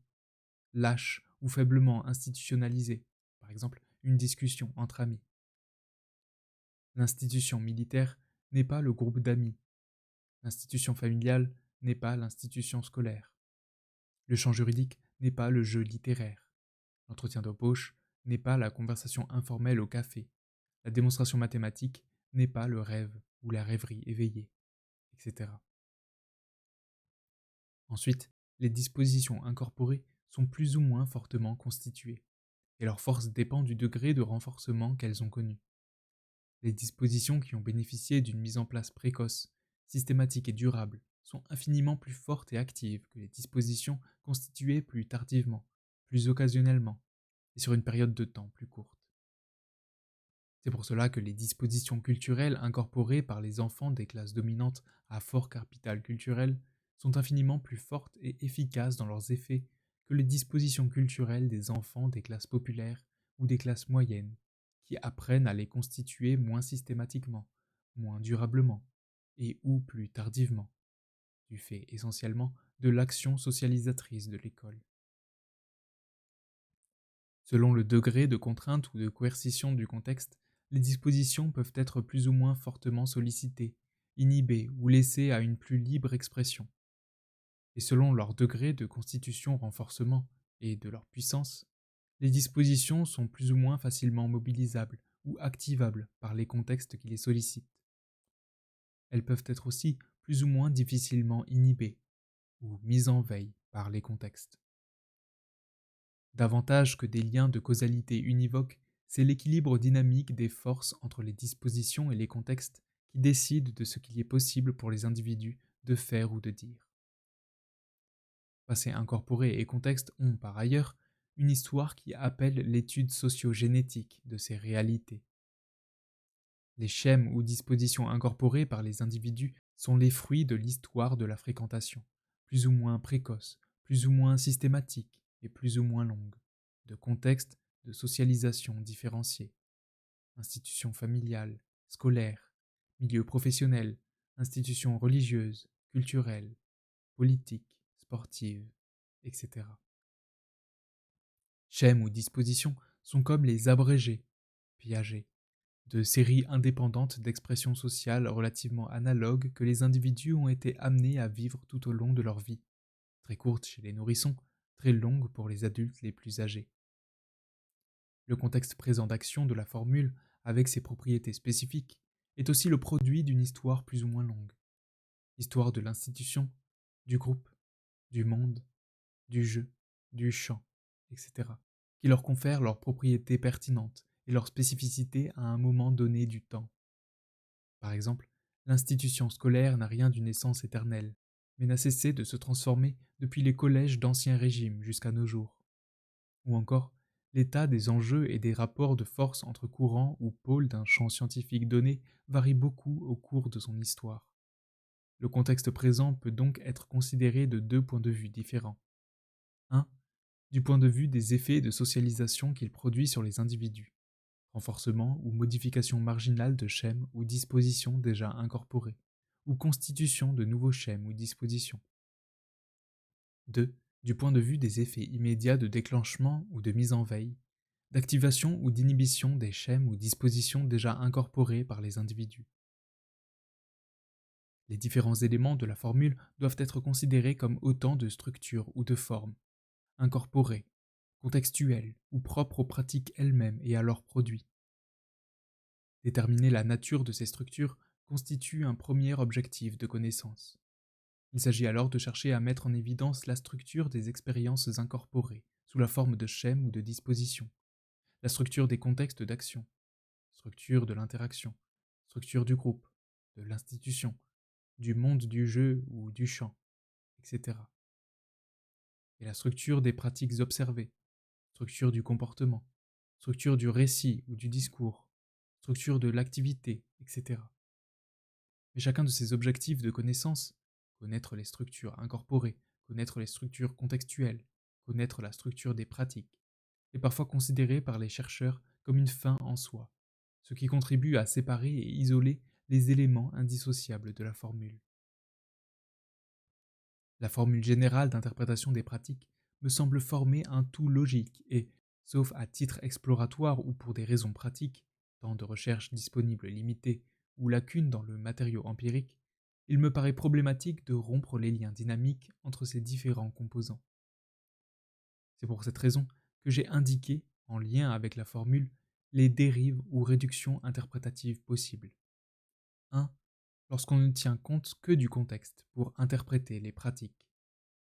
lâches ou faiblement institutionnalisés, par exemple une discussion entre amis. L'institution militaire n'est pas le groupe d'amis, l'institution familiale n'est pas l'institution scolaire. Le champ juridique n'est pas le jeu littéraire. L'entretien d'embauche n'est pas la conversation informelle au café. La démonstration mathématique n'est pas le rêve ou la rêverie éveillée, etc. Ensuite, les dispositions incorporées sont plus ou moins fortement constituées, et leur force dépend du degré de renforcement qu'elles ont connu. Les dispositions qui ont bénéficié d'une mise en place précoce, systématique et durable sont infiniment plus fortes et actives que les dispositions constituées plus tardivement, plus occasionnellement, et sur une période de temps plus courte. C'est pour cela que les dispositions culturelles incorporées par les enfants des classes dominantes à fort capital culturel sont infiniment plus fortes et efficaces dans leurs effets que les dispositions culturelles des enfants des classes populaires ou des classes moyennes, qui apprennent à les constituer moins systématiquement, moins durablement, et ou plus tardivement, du fait essentiellement de l'action socialisatrice de l'école. Selon le degré de contrainte ou de coercition du contexte, les dispositions peuvent être plus ou moins fortement sollicitées, inhibées ou laissées à une plus libre expression. Et selon leur degré de constitution renforcement et de leur puissance, les dispositions sont plus ou moins facilement mobilisables ou activables par les contextes qui les sollicitent. Elles peuvent être aussi plus ou moins difficilement inhibées ou mises en veille par les contextes. Davantage que des liens de causalité univoques, c'est l'équilibre dynamique des forces entre les dispositions et les contextes qui décide de ce qu'il est possible pour les individus de faire ou de dire. Passé incorporé et contexte ont, par ailleurs, une histoire qui appelle l'étude socio-génétique de ces réalités. Les schèmes ou dispositions incorporées par les individus sont les fruits de l'histoire de la fréquentation, plus ou moins précoce, plus ou moins systématique et plus ou moins longue, de contextes de socialisation différenciés, institutions familiales, scolaires, milieux professionnels, institutions religieuses, culturelles, politiques, sportives, etc. Schèmes ou dispositions sont comme les abrégés, Piaget, de séries indépendantes d'expressions sociales relativement analogues que les individus ont été amenés à vivre tout au long de leur vie, très courtes chez les nourrissons, très longues pour les adultes les plus âgés. Le contexte présent d'action de la formule, avec ses propriétés spécifiques, est aussi le produit d'une histoire plus ou moins longue. Histoire de l'institution, du groupe, du monde, du jeu, du chant, etc., qui leur confèrent leurs propriétés pertinentes et leur spécificité à un moment donné du temps. Par exemple, l'institution scolaire n'a rien d'une essence éternelle, mais n'a cessé de se transformer depuis les collèges d'Ancien Régime jusqu'à nos jours. Ou encore, l'état des enjeux et des rapports de force entre courants ou pôles d'un champ scientifique donné varie beaucoup au cours de son histoire. Le contexte présent peut donc être considéré de deux points de vue différents. 1. Du point de vue des effets de socialisation qu'il produit sur les individus, renforcement ou modification marginale de schèmes ou dispositions déjà incorporés, ou constitution de nouveaux schèmes ou dispositions. 2. Du point de vue des effets immédiats de déclenchement ou de mise en veille, d'activation ou d'inhibition des schèmes ou dispositions déjà incorporés par les individus. Les différents éléments de la formule doivent être considérés comme autant de structures ou de formes, incorporées, contextuelles ou propres aux pratiques elles-mêmes et à leurs produits. Déterminer la nature de ces structures constitue un premier objectif de connaissance. Il s'agit alors de chercher à mettre en évidence la structure des expériences incorporées, sous la forme de schèmes ou de dispositions, la structure des contextes d'action, structure de l'interaction, structure du groupe, de l'institution, du monde du jeu ou du chant, etc. Et la structure des pratiques observées, structure du comportement, structure du récit ou du discours, structure de l'activité, etc. Mais chacun de ces objectifs de connaissance, connaître les structures incorporées, connaître les structures contextuelles, connaître la structure des pratiques, est parfois considéré par les chercheurs comme une fin en soi, ce qui contribue à séparer et isoler les éléments indissociables de la formule. La formule générale d'interprétation des pratiques me semble former un tout logique et, sauf à titre exploratoire ou pour des raisons pratiques, temps de recherche disponible limité ou lacunes dans le matériau empirique, il me paraît problématique de rompre les liens dynamiques entre ces différents composants. C'est pour cette raison que j'ai indiqué, en lien avec la formule, les dérives ou réductions interprétatives possibles. 1. Lorsqu'on ne tient compte que du contexte pour interpréter les pratiques.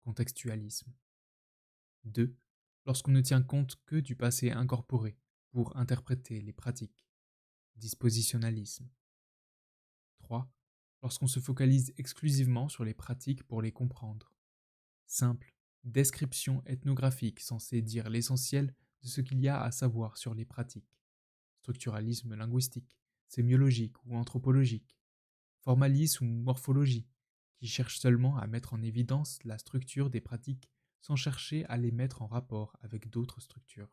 Contextualisme. 2. Lorsqu'on ne tient compte que du passé incorporé pour interpréter les pratiques. Dispositionnalisme. 3. Lorsqu'on se focalise exclusivement sur les pratiques pour les comprendre. Simple description ethnographique censée dire l'essentiel de ce qu'il y a à savoir sur les pratiques. structuralisme linguistique, sémiologique ou anthropologique, formalisme ou morphologie, qui cherchent seulement à mettre en évidence la structure des pratiques sans chercher à les mettre en rapport avec d'autres structures.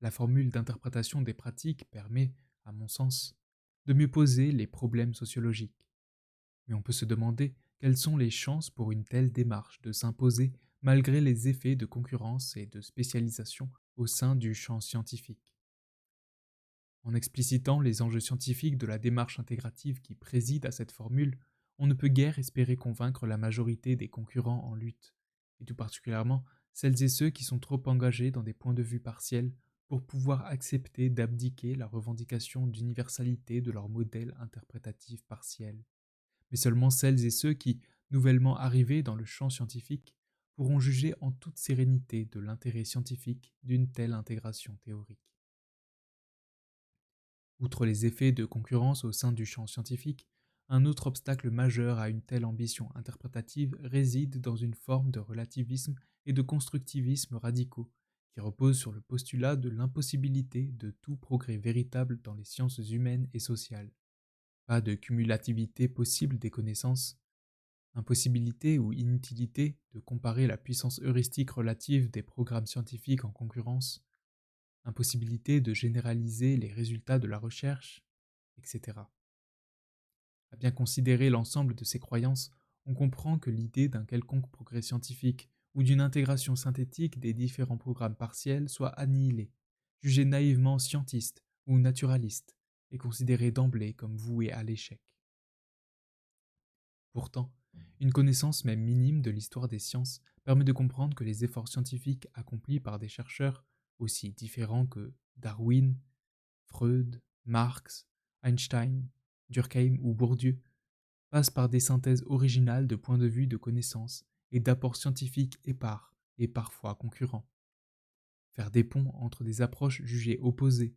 La formule d'interprétation des pratiques permet, à mon sens, de mieux poser les problèmes sociologiques. Mais on peut se demander quelles sont les chances pour une telle démarche de s'imposer malgré les effets de concurrence et de spécialisation au sein du champ scientifique. En explicitant les enjeux scientifiques de la démarche intégrative qui préside à cette formule, on ne peut guère espérer convaincre la majorité des concurrents en lutte, et tout particulièrement celles et ceux qui sont trop engagés dans des points de vue partiels pour pouvoir accepter d'abdiquer la revendication d'universalité de leur modèle interprétatif partiel, mais seulement celles et ceux qui, nouvellement arrivés dans le champ scientifique, pourront juger en toute sérénité de l'intérêt scientifique d'une telle intégration théorique. Outre les effets de concurrence au sein du champ scientifique, un autre obstacle majeur à une telle ambition interprétative réside dans une forme de relativisme et de constructivisme radicaux, qui repose sur le postulat de l'impossibilité de tout progrès véritable dans les sciences humaines et sociales. Pas de cumulativité possible des connaissances, impossibilité ou inutilité de comparer la puissance heuristique relative des programmes scientifiques en concurrence, impossibilité de généraliser les résultats de la recherche, etc. À bien considérer l'ensemble de ces croyances, on comprend que l'idée d'un quelconque progrès scientifique ou d'une intégration synthétique des différents programmes partiels soit annihilée, jugée naïvement scientiste ou naturaliste, et considérée d'emblée comme vouée à l'échec. Pourtant, une connaissance même minime de l'histoire des sciences permet de comprendre que les efforts scientifiques accomplis par des chercheurs aussi différents que Darwin, Freud, Marx, Einstein, Durkheim ou Bourdieu passent par des synthèses originales de points de vue de connaissances et d'apports scientifiques épars et parfois concurrents. Faire des ponts entre des approches jugées opposées,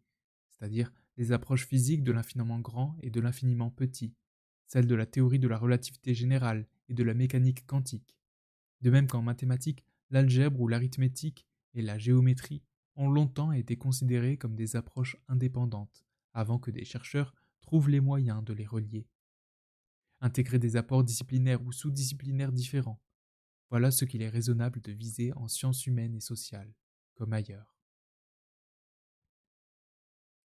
c'est-à-dire les approches physiques de l'infiniment grand et de l'infiniment petit, celles de la théorie de la relativité générale et de la mécanique quantique. De même qu'en mathématiques, l'algèbre ou l'arithmétique et la géométrie ont longtemps été considérées comme des approches indépendantes, avant que des chercheurs trouvent les moyens de les relier. Intégrer des apports disciplinaires ou sous-disciplinaires différents, voilà ce qu'il est raisonnable de viser en sciences humaines et sociales, comme ailleurs.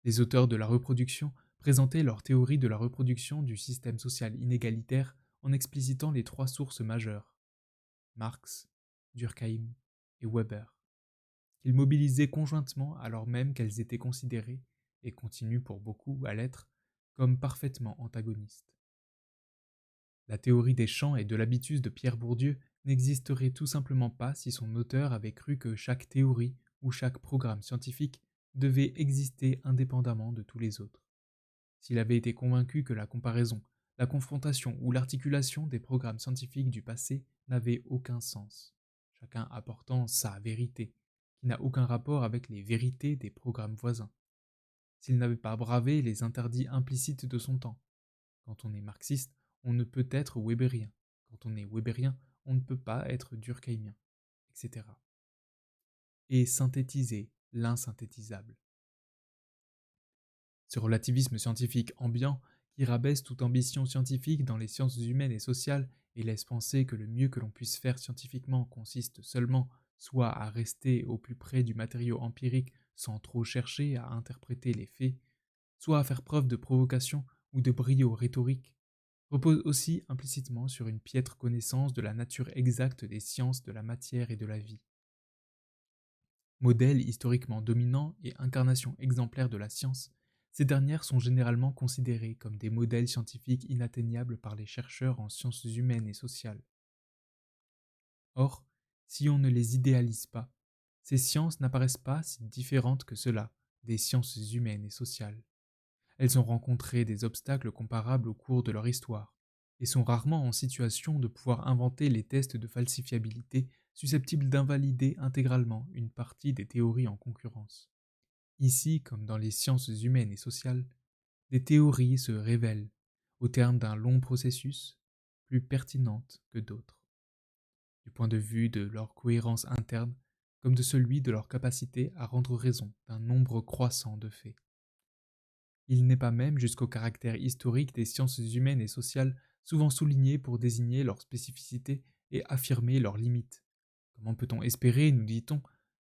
Les auteurs de la reproduction présentaient leur théorie de la reproduction du système social inégalitaire en explicitant les trois sources majeures, Marx, Durkheim et Weber, qu'ils mobilisaient conjointement alors même qu'elles étaient considérées, et continuent pour beaucoup à l'être, comme parfaitement antagonistes. La théorie des champs et de l'habitus de Pierre Bourdieu n'existerait tout simplement pas si son auteur avait cru que chaque théorie ou chaque programme scientifique devait exister indépendamment de tous les autres. S'il avait été convaincu que la comparaison, la confrontation ou l'articulation des programmes scientifiques du passé n'avait aucun sens, chacun apportant sa vérité, qui n'a aucun rapport avec les vérités des programmes voisins. S'il n'avait pas bravé les interdits implicites de son temps. Quand on est marxiste, on ne peut être weberien. Quand on est weberien, on ne peut pas être durkheimien, etc. Et synthétiser l'insynthétisable. Ce relativisme scientifique ambiant, qui rabaisse toute ambition scientifique dans les sciences humaines et sociales et laisse penser que le mieux que l'on puisse faire scientifiquement consiste seulement soit à rester au plus près du matériau empirique sans trop chercher à interpréter les faits, soit à faire preuve de provocation ou de brio rhétorique, repose aussi implicitement sur une piètre connaissance de la nature exacte des sciences de la matière et de la vie. Modèle historiquement dominant et incarnation exemplaire de la science, ces dernières sont généralement considérées comme des modèles scientifiques inatteignables par les chercheurs en sciences humaines et sociales. Or, si on ne les idéalise pas, ces sciences n'apparaissent pas si différentes que cela des sciences humaines et sociales. Elles ont rencontré des obstacles comparables au cours de leur histoire, et sont rarement en situation de pouvoir inventer les tests de falsifiabilité susceptibles d'invalider intégralement une partie des théories en concurrence. Ici, comme dans les sciences humaines et sociales, des théories se révèlent, au terme d'un long processus, plus pertinentes que d'autres, du point de vue de leur cohérence interne comme de celui de leur capacité à rendre raison d'un nombre croissant de faits. Il n'est pas même jusqu'au caractère historique des sciences humaines et sociales, souvent souligné pour désigner leurs spécificités et affirmer leurs limites. Comment peut-on espérer, nous dit-on,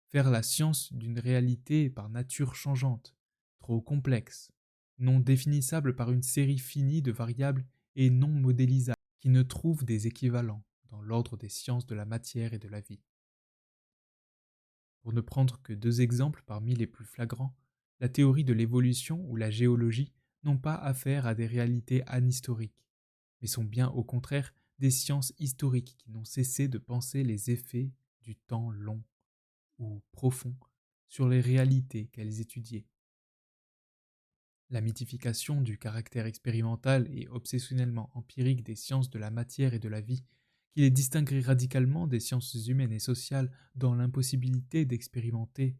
faire la science d'une réalité par nature changeante, trop complexe, non définissable par une série finie de variables et non modélisable, qui ne trouve des équivalents dans l'ordre des sciences de la matière et de la vie? Pour ne prendre que deux exemples parmi les plus flagrants, la théorie de l'évolution ou la géologie n'ont pas affaire à des réalités anhistoriques, mais sont bien au contraire des sciences historiques qui n'ont cessé de penser les effets du temps long ou profond sur les réalités qu'elles étudiaient. La mythification du caractère expérimental et obsessionnellement empirique des sciences de la matière et de la vie, qui les distinguerait radicalement des sciences humaines et sociales dans l'impossibilité d'expérimenter,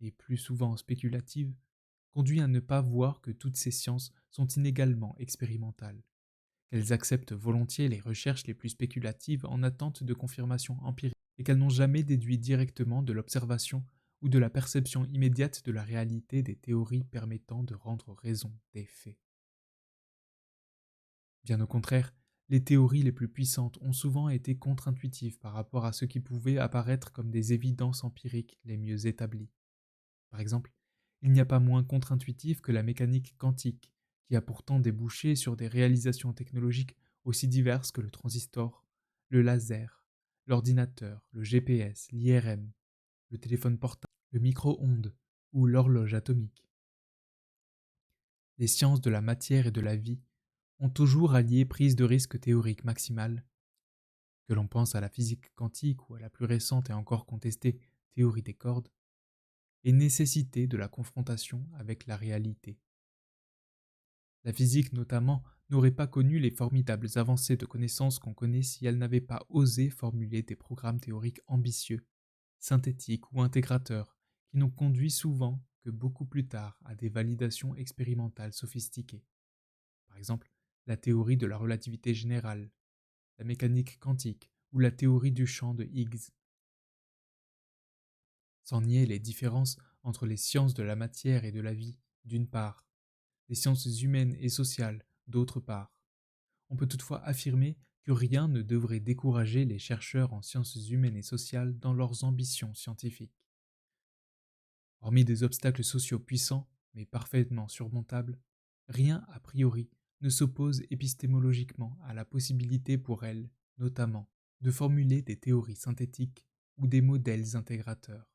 et plus souvent spéculative, conduit à ne pas voir que toutes ces sciences sont inégalement expérimentales, qu'elles acceptent volontiers les recherches les plus spéculatives en attente de confirmations empiriques, et qu'elles n'ont jamais déduit directement de l'observation ou de la perception immédiate de la réalité des théories permettant de rendre raison des faits. Bien au contraire, les théories les plus puissantes ont souvent été contre-intuitives par rapport à ce qui pouvait apparaître comme des évidences empiriques les mieux établies. Par exemple, il n'y a pas moins contre-intuitif que la mécanique quantique, qui a pourtant débouché sur des réalisations technologiques aussi diverses que le transistor, le laser, l'ordinateur, le GPS, l'IRM, le téléphone portable, le micro-ondes ou l'horloge atomique. Les sciences de la matière et de la vie ont toujours allié prise de risque théorique maximale, que l'on pense à la physique quantique ou à la plus récente et encore contestée théorie des cordes, et nécessité de la confrontation avec la réalité. La physique notamment n'aurait pas connu les formidables avancées de connaissances qu'on connaît si elle n'avait pas osé formuler des programmes théoriques ambitieux, synthétiques ou intégrateurs, qui n'ont conduit souvent que beaucoup plus tard à des validations expérimentales sophistiquées. Par exemple, la théorie de la relativité générale, la mécanique quantique ou la théorie du champ de Higgs. Sans nier les différences entre les sciences de la matière et de la vie, d'une part, les sciences humaines et sociales, d'autre part. On peut toutefois affirmer que rien ne devrait décourager les chercheurs en sciences humaines et sociales dans leurs ambitions scientifiques. Hormis des obstacles sociaux puissants, mais parfaitement surmontables, rien a priori ne s'oppose épistémologiquement à la possibilité pour elles, notamment, de formuler des théories synthétiques ou des modèles intégrateurs.